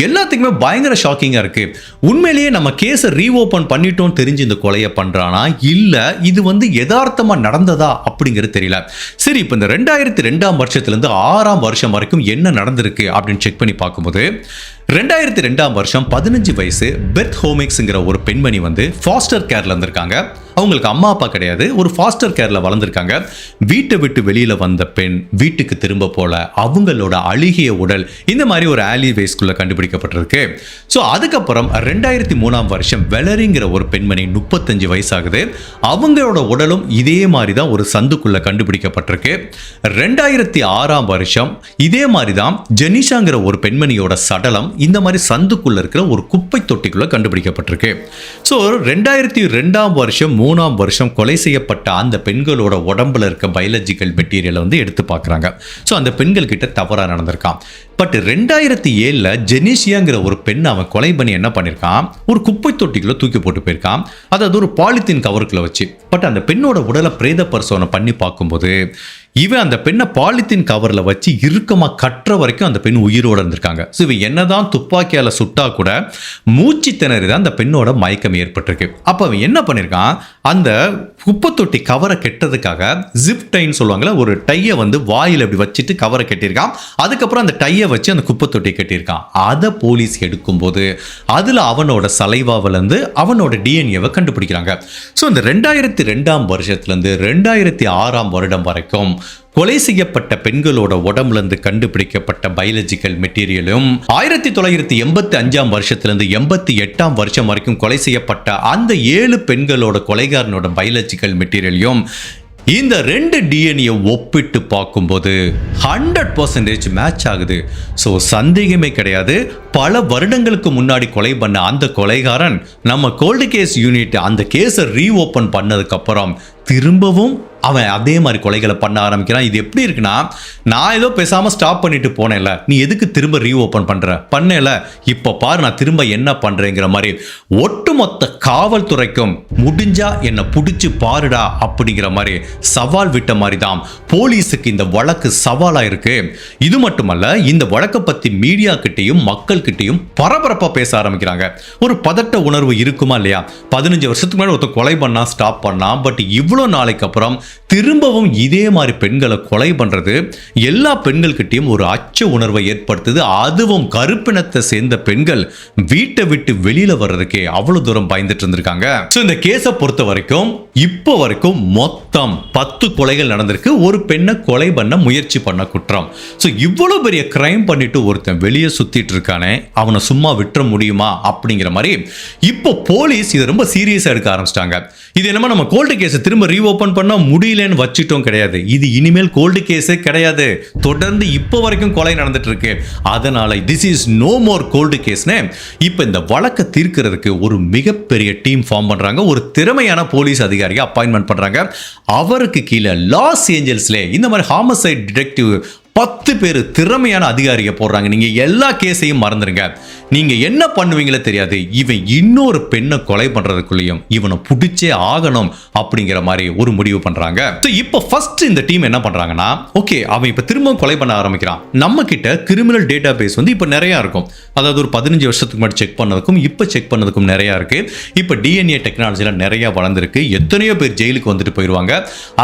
எல்லாத்துக்குமே பயங்கர ஷாக்கிங்கா இருக்கு. உண்மையிலேயே நம்ம கேஸை ரீஓபன் பண்ணிட்டோம் தெரிஞ்சு இந்த கொலையை பண்றானா இல்ல இது வந்து யதார்த்தமா நடந்ததா அப்படிங்கிறது தெரியல. சரி இப்போ இந்த 2002ஆம் வருஷத்திலிருந்து 6ஆம் வருஷம் வரைக்கும் என்ன நடந்திருக்கு அப்படின்னு செக் பண்ணி பார்க்கும்போது 2002ஆம் வருஷம் 15 வயசு பெத் ஹோமிக்ஸ்ங்கிற ஒரு பெண்மணி வந்து ஃபாஸ்டர் கேர்ல இருந்திருக்காங்க. அவங்களுக்கு அம்மா அப்பா கிடையாது, ஒரு ஃபாஸ்டர் கேர்ல வளர்ந்துருக்காங்க. வீட்டை விட்டு வெளியில வந்த பெண் வீட்டுக்கு திரும்ப போல அவங்களோட அழுகிய உடல் இந்த மாதிரி ஒரு ஆலி வேஸ்குள்ள கண்டுபிடிக்கப்பட்டிருக்கு. ஸோ அதுக்கப்புறம் 2003ஆம் வருஷம் வெலரிங்கிற ஒரு பெண்மணி 35 வயசாகுது. அவங்களோட உடலும் இதே மாதிரி தான் ஒரு சந்துக்குள்ள கண்டுபிடிக்கப்பட்டிருக்கு. 2006ஆம் வருஷம் இதே மாதிரி தான் ஜெனிஷாங்கிற ஒரு பெண்மணியோட சடலம் இந்த மாதிரி சந்துக்குள்ள இருக்கிற ஒரு குப்பை தொட்டிக்குள்ள கண்டுபிடிக்கப்பட்டிருக்கு. ஸோ 2002ஆம் வருஷம் 3ஆம் வருஷம் கொலை செய்யப்பட்ட அந்த பெண்களோட உடம்புல இருக்க பயாலஜிக்கல் மெட்டீரியலை வந்து எடுத்து பார்க்குறாங்க. ஸோ அந்த பெண்கள் கிட்ட தவறா நடந்திருக்கான். பட் 2007 ஜெனிஷியாங்கிற ஒரு பெண் அவன் கொலை பண்ணி என்ன பண்ணியிருக்கான், ஒரு குப்பை தொட்டிக்குள்ள தூக்கி போட்டு போயிருக்கான். அதாவது ஒரு பாலித்தீன் கவருக்குள்ள வச்சு. பட் அந்த பெண்ணோட உடலை பிரேத பரிசோதனை பண்ணி பார்க்கும்போது இவன் அந்த பெண்ணை பாலித்தீன் கவரில் வச்சு இறுக்கமாக கட்டுற வரைக்கும் அந்த பெண் உயிரோடு இருந்திருக்காங்க. ஸோ இவன் என்னதான் துப்பாக்கியால் சுட்டா கூட மூச்சு திணறி தான் அந்த பெண்ணோட மயக்கம் ஏற்பட்டிருக்கு. அப்போ அவன் என்ன பண்ணியிருக்கான், அந்த குப்பை தொட்டி கவரை கெட்டதுக்காக ஜிப் டைன்னு சொல்லுவாங்களே, ஒரு டையை வந்து வாயில் அப்படி வச்சுட்டு கவரை கட்டியிருக்கான். அதுக்கப்புறம் அந்த டையை வச்சு அந்த குப்பை தொட்டி கட்டியிருக்கான். அதை போலீஸ் எடுக்கும்போது அதில் அவனோட சலைவாவிலேருந்து அவனோட டிஎன்ஏவை கண்டுபிடிக்கிறாங்க. ஸோ இந்த 2002ஆம் வருஷத்துலேருந்து 2006ஆம் வருடம் வரைக்கும் கொலை செய்யப்பட்ட பெண்களோட உடம்புலேருந்து கண்டுபிடிக்கப்பட்ட பயாலஜிக்கல் மெட்டீரியலும் 1985ஆம் வருஷத்திலிருந்து 88ஆம் வருஷம் வரைக்கும் கொலை செய்யப்பட்ட அந்த 7 பெண்களோட கொலைகாரனோட பயாலஜிக்கல் மெட்டீரியலையும் இந்த 2 டிஎன்ஏ ஒப்பிட்டு பார்க்கும்போது 100% மேட்ச் ஆகுது. ஸோ சந்தேகமே கிடையாது, பல வருடங்களுக்கு முன்னாடி கொலை பண்ண அந்த கொலைகாரன் நம்ம கோல்டு கேஸ் யூனிட் அந்த கேஸை ரீஓபன் பண்ணதுக்கு அப்புறம் திரும்பவும் அவன் அதே மாதிரி கொலைகளை பண்ண ஆரம்பிக்கிறான். இது எப்படி இருக்குன்னா, நான் ஏதோ பேசாமல் ஸ்டாப் பண்ணிட்டு போனேன்ல, நீ எதுக்கு திரும்ப ரீஓப்பன் பண்ணல, இப்போ பாரு நான் திரும்ப என்ன பண்ணுறேங்கிற மாதிரி ஒட்டுமொத்த காவல்துறைக்கும் முடிஞ்சா என்னை பிடிச்சி பாருடா அப்படிங்கிற மாதிரி சவால் விட்ட மாதிரி தான் போலீஸுக்கு இந்த வழக்கு சவாலாக இருக்கு. இது மட்டுமல்ல, இந்த வழக்கை பற்றி மீடியா கிட்டையும் மக்கள் கிட்டையும் பரபரப்பாக பேச ஆரம்பிக்கிறாங்க. ஒரு பதட்ட உணர்வு இருக்குமா இல்லையா? 15 வருஷத்துக்கு மேலே ஒருத்தர் கொலை பண்ணா ஸ்டாப் பண்ணான், பட் இவ்வளோ நாளைக்கு அப்புறம் திரும்பவும் இதே மாதிரி பெண்களை கொலை பண்றது எல்லா பெண்கள்கிட்டையும் ஒரு அச்ச உணர்வை ஏற்படுத்துது. அதுவும் கருப்பினத்தை சேர்ந்த பெண்கள் வீட்டை விட்டு வெளியில வர்றதுக்கே அவ்வளவு தூரம் பயந்துட்டு இருந்திருக்காங்க. இந்த கேஸை பொறுத்த வரைக்கும் இப்போ வரைக்கும் மொத்தம் 10 கொலைகள் நடந்திருக்கு. ஒரு பெண்ணை கொலை பண்ண முயற்சி பண்ண குற்றம். இவ்வளவு பெரிய கிரைம் பண்ணிட்டு ஒருத்தன் வெளியே சுத்திட்டு இருக்கானே, அவனை சும்மா விட்டுற முடியுமா அப்படிங்கிற மாதிரி இப்போ போலீஸ் இதை ரொம்ப சீரியஸா எடுக்க ஆரம்பிச்சிட்டாங்க. இது என்னமா நம்ம கோல்டு கேஸ் திரும்ப ரீஓபன் பண்ண முடியலன்னு வச்சிட்டோம் கிடையாது. இது இனிமேல் கோல்டு கேஸே கிடையாது. தொடர்ந்து இப்போ வரைக்கும் கொலை நடந்துட்டு இருக்கு. அதனால this is no more cold கேஸ்னு இப்போ இந்த வழக்கை தீர்க்கிறதுக்கு ஒரு மிகப்பெரிய டீம் ஃபார்ம் பண்றாங்க. ஒரு திறமையான போலீஸ் அதிகாரியை அப்பாயின்மெண்ட் பண்றாங்க. அவருக்கு கீழே லாஸ் ஏஞ்சல்ஸ்ல இந்த மாதிரி ஹாமசைட் டிடெக்டிவ் 10 பேர் திறமையான அதிகாரியை போடுறாங்க. நீங்க எல்லா கேஸையும் மறந்துருங்க. நீங்க என்ன பண்ணுவீங்களே தெரியாது. இவன் இன்னொரு பெண்ணை கொலை பண்றதுக்குள்ளேயும் இவனை பிடிச்சே ஆகணும் அப்படிங்கிற மாதிரி ஒரு முடிவு பண்றாங்க. இப்போ ஃபர்ஸ்ட் இந்த டீம் என்ன பண்றாங்கன்னா, ஓகே அவன் இப்ப திரும்ப கொலை பண்ண ஆரம்பிக்கிறான். நம்ம கிட்ட கிரிமினல் டேட்டா பேஸ் வந்து இப்ப நிறைய இருக்கும். அதாவது ஒரு 15 வருஷத்துக்கு முன்னாடி செக் பண்ணதுக்கும் இப்ப செக் பண்ணதுக்கும் நிறைய இருக்கு. இப்ப டிஎன்ஏ டெக்னாலஜில நிறைய வளர்ந்துருக்கு. எத்தனையோ பேர் ஜெயிலுக்கு வந்துட்டு போயிருவாங்க.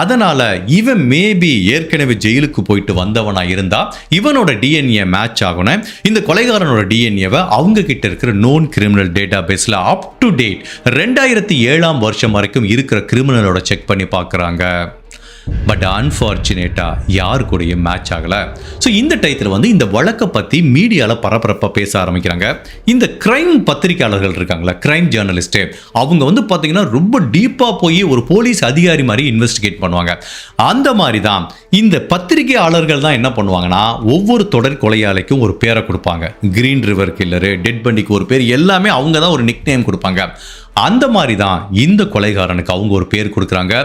அதனால இவன் மேபி ஏற்கனவே ஜெயிலுக்கு போயிட்டு வந்தவனா இருந்தா இவனோட டிஎன்ஏ மேட்ச் ஆகணும். இந்த கொலைகாரனோட டிஎன்ஏவை அவங்க கிட்ட இருக்கிற நோன் கிரிமினல் டேட்டா பேஸ்ல அப் டு டேட் 2007 வருஷம் வரைக்கும் இருக்கிற கிரிமினலோட செக் பண்ணி பார்க்கறாங்க. பட் அன்ஃபார்ச்சுனேட்டா யாரு கூடயும் மேட்ச் ஆகல. இந்த டயத்தில் வந்து இந்த வழக்கை பத்தி மீடியால பரபரப்பா பேச ஆரம்பிக்கிறாங்க. இந்த கிரைம் பத்திரிகையாளர்கள் இருக்காங்களா, கிரைம் ஜேர்னலிஸ்ட், அவங்க வந்து பாத்தீங்கன்னா ரொம்ப டீப்பா போய் ஒரு போலீஸ் அதிகாரி மாதிரி இன்வெஸ்டிகேட் பண்ணுவாங்க. அந்த மாதிரி தான் இந்த பத்திரிகையாளர்கள் தான் என்ன பண்ணுவாங்கன்னா, ஒவ்வொரு தொடர் கொலையாளிக்கும் ஒரு பேரை கொடுப்பாங்க. கிரீன் ரிவர் கில்லரு, டெட் பண்டிக்கு ஒரு பேர், எல்லாமே அவங்க தான் ஒரு நிக் நேம் கொடுப்பாங்க. அந்த மாதிரி தான் இந்த கொலைகாரனுக்கு அவங்க ஒரு பேர் கொடுக்குறாங்க.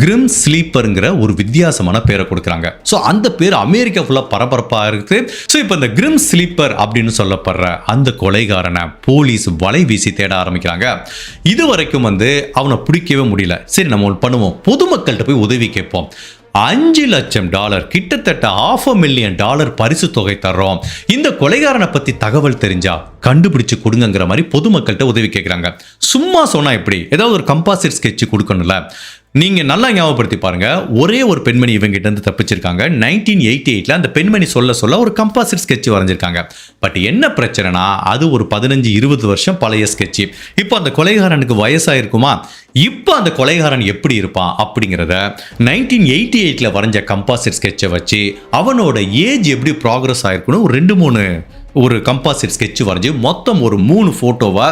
கிரிம் ஸ்லீப்பருங்கிற ஒரு வித்தியாசமான பேரை கொடுக்குறாங்க. அந்த பேர் அமெரிக்கா ஃபுல்லா பரபரப்பா இருக்கு. இப்போ இந்த கிரிம் ஸ்லீப்பர் அப்படின்னு சொல்லப்படுற அந்த கொலைகாரனை போலீஸ் வலை வீசி தேட ஆரம்பிக்கிறாங்க. இது வரைக்கும் வந்து அவனை பிடிக்கவே முடியல. சரி நம்ம ஒன்று பண்ணுவோம், பொதுமக்கள்கிட்ட போய் உதவி கேட்போம். $5 லட்சம், கிட்டத்தட்ட $500,000 பரிசு தொகை தர்றோம். இந்த கொலைகாரனை பத்தி தகவல் தெரிஞ்சா கண்டுபிடிச்சு கொடுங்கிற மாதிரி பொதுமக்கள்கிட்ட உதவி கேட்குறாங்க. சும்மா சொன்னா எப்படி, ஏதாவது ஒரு கம்பாசிட் ஸ்கெட்ச் கொடுக்கணும்ல. நீங்க நல்லா ஞாபகப்படுத்தி பாருங்க, ஒரே ஒரு பெண்மணி இவங்கிட்ட இருந்து தப்பிச்சிருக்காங்க. 1988 அந்த பெண்மணி சொல்ல ஒரு கம்பாசிட் ஸ்கெட்ச் வரைஞ்சிருக்காங்க. பட் என்ன பிரச்சனைனா, அது ஒரு 15-20 வருஷம் பழைய ஸ்கெட்ச். இப்போ அந்த கொலைகாரனுக்கு வயசாயிருக்குமா, இப்போ அந்த கொலைகாரன் எப்படி இருப்பான் அப்படிங்கிறத 1988 வரைஞ்ச கம்பாசிட் ஸ்கெட்சை வச்சு அவனோட ஏஜ் எப்படி ப்ராக்ரஸ் ஆயிருக்கணும் ஒரு 2-3 ஒரு கம்பாசிட் ஸ்கெட்ச் வரைஞ்சி மொத்தம் ஒரு 3 போட்டோவா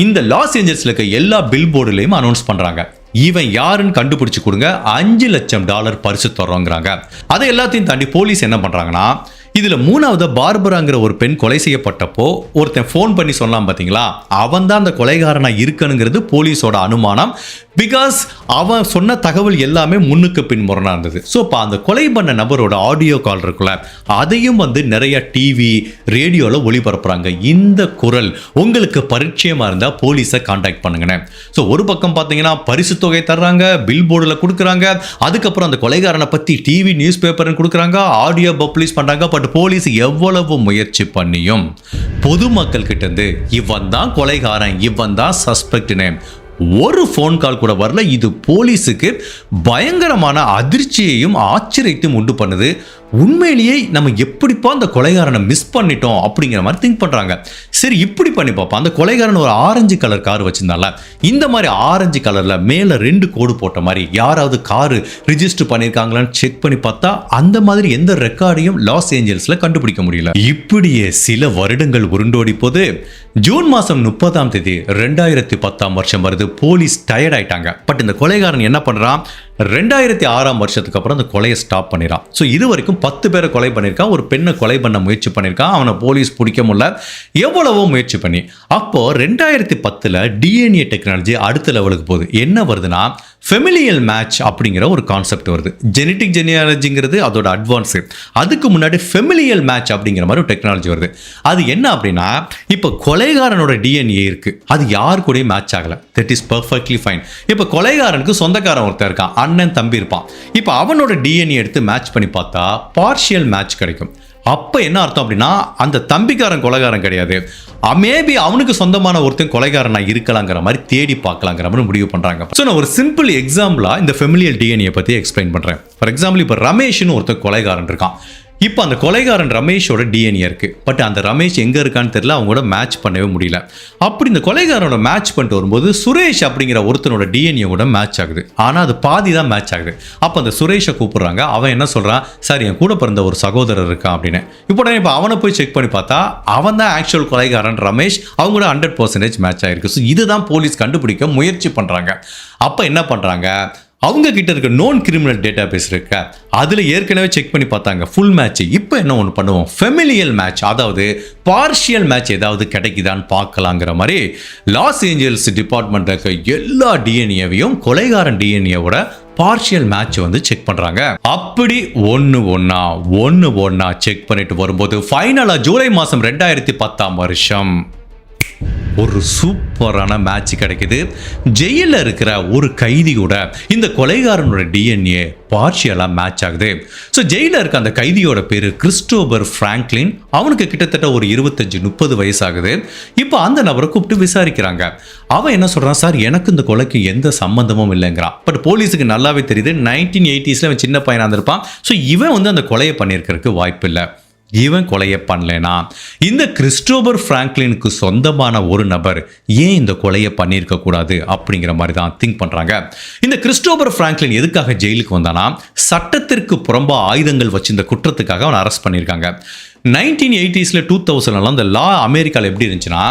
இந்த லாஸ் ஏஞ்சல்ஸ்ல இருக்க எல்லா பில் போர்டுலையும் அனௌன்ஸ் பண்றாங்க. இவன் யாருன்னு கண்டுபிடிச்சு கொடுங்க, $5 லட்சம் பரிசு தர்றோங்கிறாங்க. அதை எல்லாத்தையும் தாண்டி போலீஸ் என்ன பண்றாங்கன்னா, இதுல 3வது பார்பராங்கிற ஒரு பெண் கொலை செய்யப்பட்டப்போ ஒருத்தன் ஃபோன் பண்ணி சொன்னான் பாத்தீங்களா, அவன் தான் அந்த கொலைகாரனா இருக்கணுங்கிறது போலீஸோட அனுமானம். பிகாஸ் அவன் சொன்ன தகவல் எல்லாமே முன்னுக்கு பின் முரணா இருந்தது. அந்த கொலை பண்ண நபரோட ஆடியோ கால் இருக்குல்ல, அதையும் வந்து நிறைய டிவி ரேடியோல ஒளிபரப்புறாங்க. இந்த குரல் உங்களுக்கு பரிச்சயமா இருந்தா போலீஸை கான்டாக்ட் பண்ணுங்க. ஒரு பக்கம் பாத்தீங்கன்னா பரிசு தொகை தர்றாங்க, பில் போர்டுல கொடுக்குறாங்க, அதுக்கப்புறம் அந்த கொலைகாரனை பத்தி டிவி நியூஸ் பேப்பர் கொடுக்குறாங்க, ஆடியோ பப்ளிஷ் பண்றாங்க. பட் போலீஸ் எவ்வளவு முயற்சி பண்ணியும் பொதுமக்கள் கிட்ட இருந்து இவன் தான் கொலைகாரன், இவன் தான் சஸ்பெக்ட்னு ஒரு ஃபோன் கால் கூட வரல. இது போலீஸுக்கு பயங்கரமான அதிர்ச்சியையும் ஆச்சரியத்தையும் உண்டு பண்ணுது. உண்மையிலேயே நம்ம எப்படிப்பா அந்த கொலைகாரனை மிஸ் பண்ணிட்டோம் அப்படிங்கிற மாதிரி திங்க் பண்றாங்க. சரி இப்படி பண்ணி பார்ப்போம், அந்த கொலைகாரன் ஒரு ஆரஞ்சு கலர் கார் வச்சிருந்தால, இந்த மாதிரி ஆரஞ்சு கலர்ல மேல 2 கோடு போட்ட மாதிரி யாராவது காரு ரிஜிஸ்டர் பண்ணிருக்காங்களான்னு செக் பண்ணி பார்த்தா அந்த மாதிரி எந்த ரெக்கார்டையும் லாஸ் ஏஞ்சல்ஸ்ல கண்டுபிடிக்க முடியல. இப்படியே சில வருடங்கள் உருண்டோடி போது ஜூன் மாசம் 30ஆம் தேதி 2010ஆம் வருஷம் வருது. போலீஸ் டயர்ட் ஆயிட்டாங்க. பட் இந்த கொலைகாரன் என்ன பண்றான், 2006ஆம் வருஷத்துக்கு அப்புறம் அந்த கொலையை ஸ்டாப் பண்ணிடான். இது வரைக்கும் 10 பேரை கொலை பண்ணியிருக்கான், ஒரு பெண்ணை கொலை பண்ண முயற்சி பண்ணியிருக்கான். அவனை போலீஸ் பிடிக்க முடியல, எவ்வளவோ முயற்சி பண்ணி. அப்போ 2010ல் டிஎன்ஏ டெக்னாலஜி அடுத்த லெவலுக்கு போகுது. என்ன வருதுன்னா, ஃபெமிலியல் மேட்ச் அப்படிங்கிற ஒரு கான்செப்ட் வருது. ஜெனட்டிக் ஜெனியாலஜிங்கிறது அதோட அட்வான்ஸு. அதுக்கு முன்னாடி ஃபெமிலியல் மேட்ச் அப்படிங்கிற மாதிரி ஒரு டெக்னாலஜி வருது. அது என்ன அப்படின்னா, இப்போ கொலைகாரனோட டிஎன்ஏ இருக்கு, அது யார் கூடயும் மேட்ச் ஆகல, தட் இஸ் பர்ஃபெக்ட்லி ஃபைன். இப்போ கொலைகாரனுக்கு சொந்தக்காரன் ஒருத்தர் இருக்கான், அண்ணன் தம்பி இருப்பான். இப்போ அவனோட டிஎன்ஏ எடுத்து மேட்ச் பண்ணி பார்த்தா பார்ஷியல் மேட்ச் கிடைக்கும். அப்போ என்ன அர்த்தம் அப்படின்னா, அந்த தம்பிக்காரன் கொலைகாரன் கிடையாது, மேபி அவனுக்கு சொந்தமான ஒருத்தன் கொலைகாரனா இருக்கலாங்கிற மாதிரி தேடி பார்க்கலாங்கிற மாதிரி முடிவு பண்றாங்க. ஸோ நான் ஒரு சிம்பிள் எக்ஸாம்பிளா இந்த ஃபெமிலியல் டிஎன்ஏ பத்தி எக்ஸ்பிளைன் பண்றேன். ஃபார் எக்ஸாம்பிள், இப்போ ரமேஷ்னு ஒருத்தன் கொலைகாரன் இருக்கான். இப்போ அந்த கொலைகாரன் ரமேஷோட டிஎன்ஏ இருக்கு. பட் அந்த ரமேஷ் எங்க இருக்கான்னு தெரியல, அவங்களோட மேட்ச் பண்ணவே முடியல. அப்படி இந்த கொலைகாரனோட மேட்ச் பண்ணிட்டு வரும்போது சுரேஷ் அப்படிங்கிற ஒருத்தனோட டிஎன்ஏ கூட மேட்ச் ஆகுது. ஆனா அது பாதி தான் மேட்ச் ஆகுது. அப்போ அந்த சுரேஷை கூப்பிடுறாங்க. அவன் என்ன சொல்றான், சார் என் கூட பிறந்த ஒரு சகோதரர் இருக்கான் அப்படின்னு. இப்போ அவனை போய் செக் பண்ணி பார்த்தா அவன் தான் ஆக்சுவல் கொலைகாரன் ரமேஷ். அவங்க கூட 100% மேட்ச் ஆயிருக்கு. ஸோ இதுதான் போலீஸ் கண்டுபிடிக்க முயற்சி பண்றாங்க. அப்போ என்ன பண்றாங்க, அவங்க கிட்ட இருக்க நோன் கிரிமினல் டேட்டா பேஸ் இருக்க, அதுல ஏற்கனவே செக் பண்ணி பார்த்தாங்க ஃபுல் மேட்ச். இப்போ என்ன ஒன்று பண்ணுவோம், ஃபெமிலியல் மேட்ச், அதாவது பார்ஷியல் மேட்ச் ஏதாவது கிடைக்குதான்னு பார்க்கலாங்கிற மாதிரி லாஸ் ஏஞ்சல்ஸ் டிபார்ட்மெண்ட்ல இருக்க எல்லா டிஎன்ஏவையும் கொலைகாரன் டிஎன்ஏவோட பார்ஷியல் மேட்ச் வந்து செக் பண்றாங்க. அப்படி ஒன்னு ஒன்னா செக் பண்ணிட்டு வரும்போது ஃபைனலா ஜூலை மாசம் 2010 ஒரு சூப்பரான மேட்ச் கிடைக்குது. ஜெயிலில் இருக்கிற ஒரு கைதி கூட இந்த கொலைகாரனோட டிஎன்ஏ பார்ஷியலாக மேட்ச் ஆகுது. ஸோ ஜெயிலில் இருக்க அந்த கைதியோட பேர் கிறிஸ்டோபர் ஃப்ராங்க்லின். அவனுக்கு கிட்டத்தட்ட ஒரு 25-30 வயசு ஆகுது. இப்போ அந்த நபரை கூப்பிட்டு விசாரிக்கிறாங்க. அவன் என்ன சொல்கிறான், சார் எனக்கு இந்த கொலைக்கு எந்த சம்மந்தமும் இல்லைங்கிறான். பட் போலீஸுக்கு நல்லாவே தெரியுது 1980s அவன் சின்ன பையனாக இருந்திருப்பான். ஸோ இவன் வந்து அந்த கொலையை பண்ணியிருக்கிறதுக்கு வாய்ப்பு இல்லை. இவன் கொலையை பண்ணலனா இந்த கிறிஸ்டோபர் ஃப்ராங்க்லினுக்கு சொந்தமான ஒரு நபர் ஏன் இந்த கொலையை பண்ணியிருக்க கூடாது அப்படிங்கிற மாதிரி தான் திங்க் பண்றாங்க. இந்த கிறிஸ்டோபர் ஃப்ராங்க்லின் எதுக்காக ஜெயிலுக்கு வந்தானா, சட்டத்திற்கு புறம்பா ஆயுதங்கள் வச்சு இந்த குற்றத்துக்காக அவன் அரெஸ்ட் பண்ணியிருக்காங்க. 1980s 2000 இந்த லா அமெரிக்காவில் எப்படி இருந்துச்சுன்னா,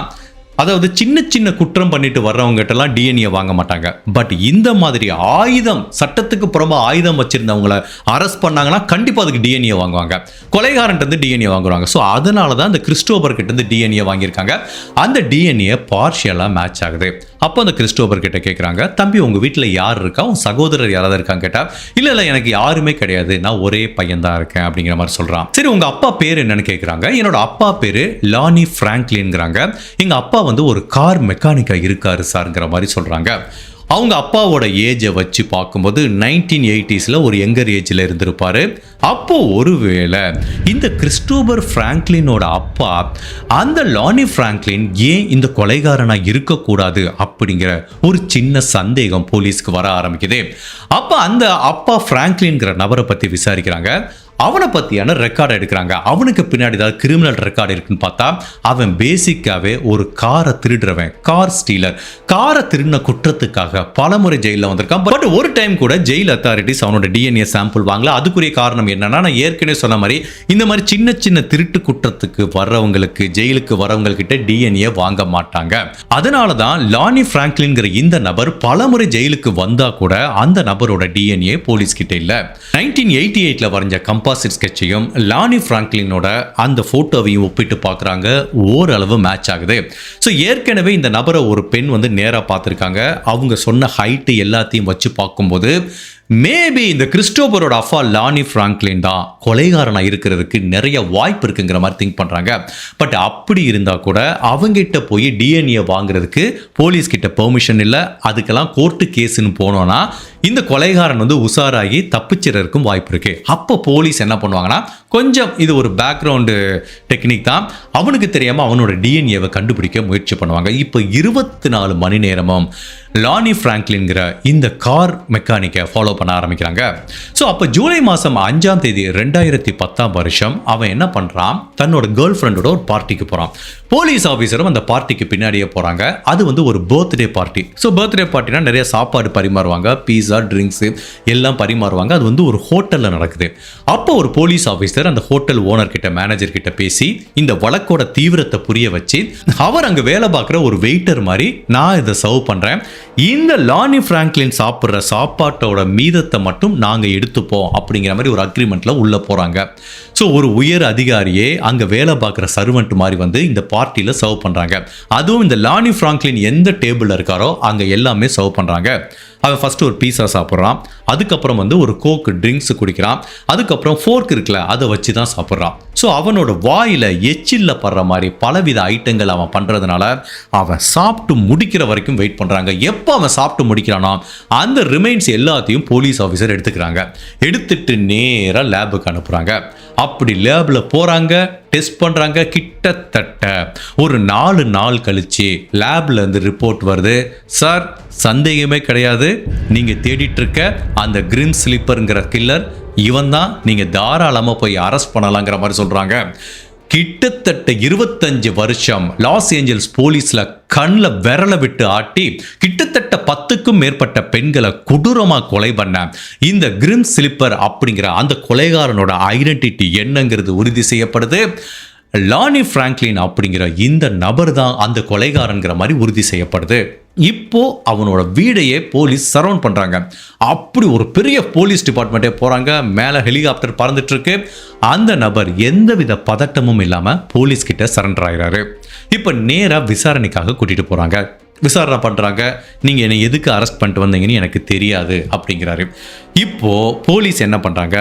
அதாவது சின்ன சின்ன குற்றம் பண்ணிட்டு வர்றவங்ககிட்டலாம் டிஎன்ஏ வாங்க மாட்டாங்க. பட் இந்த மாதிரி ஆயுதம், சட்டத்துக்கு புறம்பா ஆயுதம் வச்சிருந்தவங்கள அரெஸ்ட் பண்ணாங்கன்னா கண்டிப்பாக அதுக்கு டிஎன்ஏ வாங்குவாங்க. கொலைகாரன் இருந்து டிஎன்ஏ வாங்குவாங்க. ஸோ அதனால தான் இந்த கிறிஸ்டோபர் கிட்ட இருந்து டிஎன்ஏ வாங்கியிருக்காங்க. அந்த டிஎன்ஏ பார்ஷியலாக மேட்ச் ஆகுது. அப்போ அந்த கிறிஸ்டோபர் கிட்ட கேட்குறாங்க, தம்பி உங்கள் வீட்டில் யார் இருக்கா, உன் சகோதரர் யாராவது இருக்கான்னு கேட்டால், இல்லை எனக்கு யாருமே கிடையாது, நான் ஒரே பையன் தான் இருக்கேன் அப்படிங்கிற மாதிரி சொல்கிறான். சரி உங்கள் அப்பா பேர் என்னன்னு கேட்குறாங்க. என்னோட அப்பா பேர் லானி ஃப்ராங்க்லின்ங்கிறாங்க. எங்கள் அப்பா வந்து ஒரு கார் மெக்கானிக்காக இருக்காரு சார்ங்கிற மாதிரி சொல்கிறாங்க. அவங்க அப்பாவோட ஏஜை வச்சு பார்க்கும்போது 1980s ஒரு யங்கர் ஏஜில் இருந்திருப்பாரு. அப்போ ஒருவேளை இந்த கிறிஸ்டோபர் ஃப்ராங்க்லினோட அப்பா அந்த லானி ஃப்ராங்க்லின் ஏன் இந்த கொலைகாரனாக இருக்கக்கூடாது அப்படிங்கிற ஒரு சின்ன சந்தேகம் போலீஸ்க்கு வர ஆரம்பிக்குது. அப்போ அந்த அப்பா ஃப்ராங்க்லின்கிற நபரை பற்றி விசாரிக்கிறாங்க. அவனை பற்றியான ரெக்கார்டு எடுக்கிறாங்க. அவனுக்கு பின்னாடி ஏதாவது கிரிமினல் ரெக்கார்டு இருக்குன்னு பார்த்தா அவன் பேசிக்காவே ஒரு காரை திருடுறவன், கார் ஸ்டீலர். காரை திருடின குற்றத்துக்காக பலமுறை ஜெயிலில் வந்திருக்கான். பட் ஒரு டைம் கூட ஜெயில் அத்தாரிட்டிஸ் அவனோட டிஎன்ஏ சாம்பிள் வாங்கல. அதுக்குரிய காரணம் என்னன்னா, நான் ஏற்கனவே சொன்ன மாதிரி இந்த மாதிரி சின்ன சின்ன திருட்டு குற்றத்துக்கு வர்றவங்களுக்கு, ஜெயிலுக்கு வரவங்ககிட்ட டிஎன்ஏ வாங்க மாட்டாங்க. அதனால தான் லானி ஃப்ராங்க்லின்கிற இந்த நபர் பலமுறை ஜெயிலுக்கு வந்தா கூட அந்த நபரோட டிஎன்ஏ போலீஸ் கிட்ட இல்லை. 1988 வரைஞ்ச கம்பாசிட் ஸ்கெட்சையும் லானி ஃப்ராங்க்லினோட அந்த போட்டோவையும் ஒப்பிட்டு பார்க்குறாங்க. ஓரளவு மேட்ச் ஆகுது. ஸோ ஏற்கனவே இந்த நபரை ஒரு பெண் வந்து நேராக பார்த்துருக்காங்க. அவங்க சொன்ன ஹைட்டு எல்லாத்தையும் வச்சு பார்க்கும்போது மேபி இந்த கிறிஸ்டோபரோட அப்பா லானி ஃப்ராங்க்லின் தான் கொலைகாரனா இருக்கிறதுக்கு நிறைய வாய்ப்பு இருக்குங்கிற மாதிரி திங்க் பண்றாங்க. பட் அப்படி இருந்தா கூட அவங்கிட்ட போய் டிஎன்ஏ வாங்குறதுக்கு போலீஸ் கிட்ட பெர்மிஷன் இல்லை. அதுக்கெல்லாம் கோர்ட்டு கேஸ்ன்னு போனோம்னா இந்த கொலைகாரன் வந்து உஷாராகி தப்பிச்சிடறதுக்கும் வாய்ப்பு இருக்கு. அப்போ போலீஸ் என்ன பண்ணுவாங்கன்னா, கொஞ்சம் இது ஒரு பேக்ரவுண்டு டெக்னிக் தான், அவனுக்கு தெரியாம அவனோட டிஎன்ஏவை கண்டுபிடிக்க முயற்சி பண்ணுவாங்க. இப்போ 24 மணி நேரமும் லானி ஃப்ராங்க்லின்கிற இந்த கார் மெக்கானிக்கை ஃபாலோ பண்ண ஆரம்பிக்கிறாங்க. ஸோ அப்போ ஜூலை மாதம் 5ஆம் தேதி 2010 அவன் என்ன பண்ணுறான், தன்னோட கேர்ள் ஃப்ரெண்டோட ஒரு பார்ட்டிக்கு போகிறான். போலீஸ் ஆஃபீஸரும் அந்த பார்ட்டிக்கு பின்னாடியே போகிறாங்க. அது வந்து ஒரு பர்த்டே பார்ட்டி. ஸோ பர்த்டே பார்ட்டினா நிறைய சாப்பாடு பரிமாறுவாங்க, பீஸா, ட்ரிங்க்ஸு எல்லாம் பரிமாறுவாங்க. அது வந்து ஒரு ஹோட்டலில் நடக்குது. அப்போ ஒரு போலீஸ் ஆஃபீஸர் அந்த ஹோட்டல் ஓனர் கிட்ட, மேனேஜர் கிட்ட பேசி இந்த வழக்கோட தீவிரத்தை புரிய வச்சு, அவர் அங்கே வேலை பார்க்குற ஒரு வெயிட்டர் மாதிரி, நான் இதை சர்வ் பண்ணுறேன், இந்த லானி ஃப்ராங்க்லின் சாப்பிட்ற சாப்பாட்டோட மீதத்தை மட்டும் நாங்கள் எடுத்துப்போம் அப்படிங்கிற மாதிரி ஒரு அக்ரிமெண்ட்ல உள்ள போறாங்க. ஸோ ஒரு உயர் அதிகாரியே அங்கே வேலை பார்க்குற சர்வெண்ட் மாதிரி வந்து இந்த பார்ட்டியில் சர்வ் பண்ணுறாங்க. அதுவும் இந்த லானி ஃப்ராங்க்லின் எந்த டேபிளில் இருக்காரோ அங்கே எல்லாமே சர்வ் பண்ணுறாங்க. அவன் ஃபர்ஸ்ட் ஒரு பீஸா சாப்பிட்றான், அதுக்கப்புறம் வந்து ஒரு கோக் ட்ரிங்க்ஸ் குடிக்கிறான், அதுக்கப்புறம் ஃபோர்க் இருக்குல்ல அதை வச்சு தான் சாப்பிட்றான். ஸோ அவனோட வாயில எச்சில்ல படுற மாதிரி பலவித ஐட்டங்கள் அவன் பண்றதுனால அவன் சாப்பிட்டு முடிக்கிற வரைக்கும் வெயிட் பண்றாங்க. எப்போ அவன் சாப்பிட்டு முடிக்கிறானோ அந்த ரிமைன்ஸ் எல்லாத்தையும் போலீஸ் ஆஃபீஸர் எடுத்துக்கிறாங்க. எடுத்துட்டு நேரா லேபுக்கு அனுப்புறாங்க. அப்படி லேப்ல போறாங்க, டெஸ்ட் பண்றாங்க. கிட்டத்தட்ட ஒரு 4 நாள் கழிச்சு லேப்ல இருந்து ரிப்போர்ட் வருது. சார், சந்தேகமே கிடையாது, நீங்க தேடிட்டு இருக்க அந்த கிரிம் ஸ்லிப்பர்ங்கிற கில்லர் இவன் தான், நீங்க தாராளமா போய் அரெஸ்ட் பண்ணலாங்கிற மாதிரி சொல்றாங்க. கிட்டத்தட்ட 25 வருஷம் லாஸ் ஏஞ்சல்ஸ் போலீஸ்ல கண்ணில் விரலை விட்டு ஆட்டி கிட்டத்தட்ட 10க்கும் மேற்பட்ட பெண்களை கொடூரமா கொலை பண்ண இந்த கிரிம் ஸ்லிப்பர் அப்படிங்கிற அந்த கொலைகாரனோட ஐடென்டிட்டி என்னங்கிறது உறுதி செய்யப்படுது. லானி பிராங்க்லின் அப்படிங்கிற இந்த நபர் தான் அந்த கொலைகாரங்கிற மாதிரி உறுதி செய்யப்படுது. இப்போ அவனோட வீடையே போலீஸ் சரவுண்ட் பண்றாங்க. அப்படி ஒரு பெரிய போலீஸ் டிபார்ட்மெண்ட்டே போறாங்க. மேலே ஹெலிகாப்டர் பறந்துட்டு இருக்கு. அந்த நபர் எந்தவித பதட்டமும் இல்லாம போலீஸ் கிட்ட சரண்டர் ஆகிறாரு. இப்போ நேரா விசாரணைக்காக கூட்டிட்டு போறாங்க. விசாரணை பண்றாங்க. நீங்க என்னை எதுக்கு அரெஸ்ட் பண்ணிட்டு வந்தீங்கன்னு எனக்கு தெரியாது அப்படிங்கிறாரு. இப்போ போலீஸ் என்ன பண்றாங்க,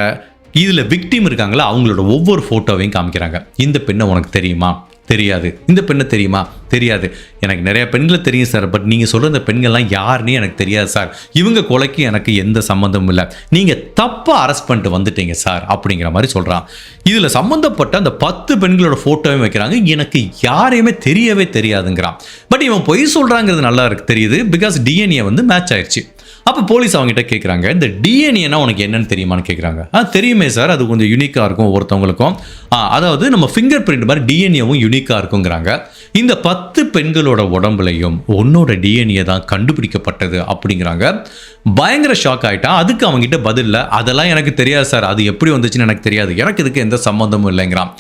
இதுல விக்டிம் இருக்காங்களா அவங்களோட ஒவ்வொரு போட்டோவையும் காமிக்கிறாங்க. இந்த பெண்ணை உனக்கு தெரியுமா? தெரியாது. இந்த பெண்ணை தெரியுமா? தெரியாது. எனக்கு நிறைய பெண்களை தெரியும் சார், பட் நீங்கள் சொல்கிற இந்த பெண்கள்லாம் யாருன்னே எனக்கு தெரியாது சார். இவங்க கொலைக்கு எனக்கு எந்த சம்மந்தமும் இல்லை. நீங்கள் தப்பாக அரெஸ்ட் பண்ணிட்டு வந்துட்டீங்க சார் அப்படிங்கிற மாதிரி சொல்கிறான். இதில் சம்மந்தப்பட்ட அந்த 10 பெண்களோட ஃபோட்டோவையும் வைக்கிறாங்க. எனக்கு யாரையுமே தெரியவே தெரியாதுங்கிறான். பட் இவன் பொய் சொல்கிறாங்கிறது நல்லா இருக்கு தெரியுது. பிகாஸ் டிஎன்ஏ வந்து மேட்ச் ஆயிடுச்சு. அப்போ போலீஸ் அவங்ககிட்ட கேட்குறாங்க, இந்த டிஎன்ஏனா உனக்கு என்னன்னு தெரியுமான்னு கேட்குறாங்க. தெரியுமே சார், அது கொஞ்சம் யூனிக்காக இருக்கும் ஒவ்வொருத்தவங்களுக்கும். அதாவது நம்ம ஃபிங்கர் பிரிண்ட் மாதிரி டிஎன்ஏவும் யூனிக்காக இருக்குங்கிறாங்க. இந்த 10 பெண்களோட உடம்புலையும் உன்னோட டிஎன்ஏ தான் கண்டுபிடிக்கப்பட்டது அப்படிங்கிறாங்க. பயங்கர ஷாக் ஆகிட்டான். அதுக்கு அவங்ககிட்ட பதில் இல்லை. அதெல்லாம் எனக்கு தெரியாது சார், அது எப்படி வந்துச்சுன்னு எனக்கு தெரியாது, எனக்கு இதுக்கு எந்த சம்மந்தமும் இல்லைங்கிறான்.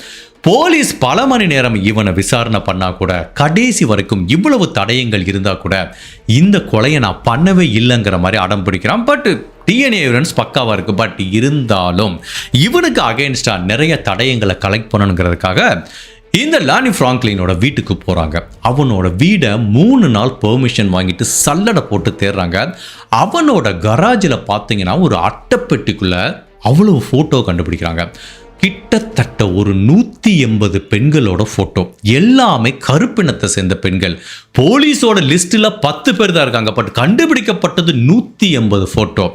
போலீஸ் பல மணி நேரம் இவனை விசாரணை பண்ணா கூட, கடைசி வரைக்கும் இவ்வளவு தடயங்கள் இருந்தா கூட இந்த கொலையை நான் பண்ணவே இல்லைங்கிற மாதிரி அடம் பிடிக்கிறான். பட் டிஎன்ஏ எவிடன்ஸ் பக்காவா இருக்கு. பட் இருந்தாலும் இவனுக்கு அகைன்ஸ்டா நிறைய தடயங்களை கலெக்ட் பண்ணணுங்கிறதுக்காக இந்த லானி பிராங்க்லினோட வீட்டுக்கு போறாங்க. அவனோட வீடை 3 நாள் பெர்மிஷன் வாங்கிட்டு சல்லடை போட்டு தேடுறாங்க. அவனோட கராஜில் பார்த்தீங்கன்னா ஒரு அட்டைப்பெட்டிக்குள்ள அவ்வளவு போட்டோ கண்டுபிடிக்கிறாங்க. கிட்டத்தட்ட ஒரு 180 பெண்களோட போட்டோ, எல்லாமே கருப்பினத்தை சேர்ந்த பெண்கள். போலீஸோட லிஸ்ட்ல 10 பேர் தான் இருக்காங்க. பட் கண்டுபிடிக்கப்பட்டது 180 போட்டோ.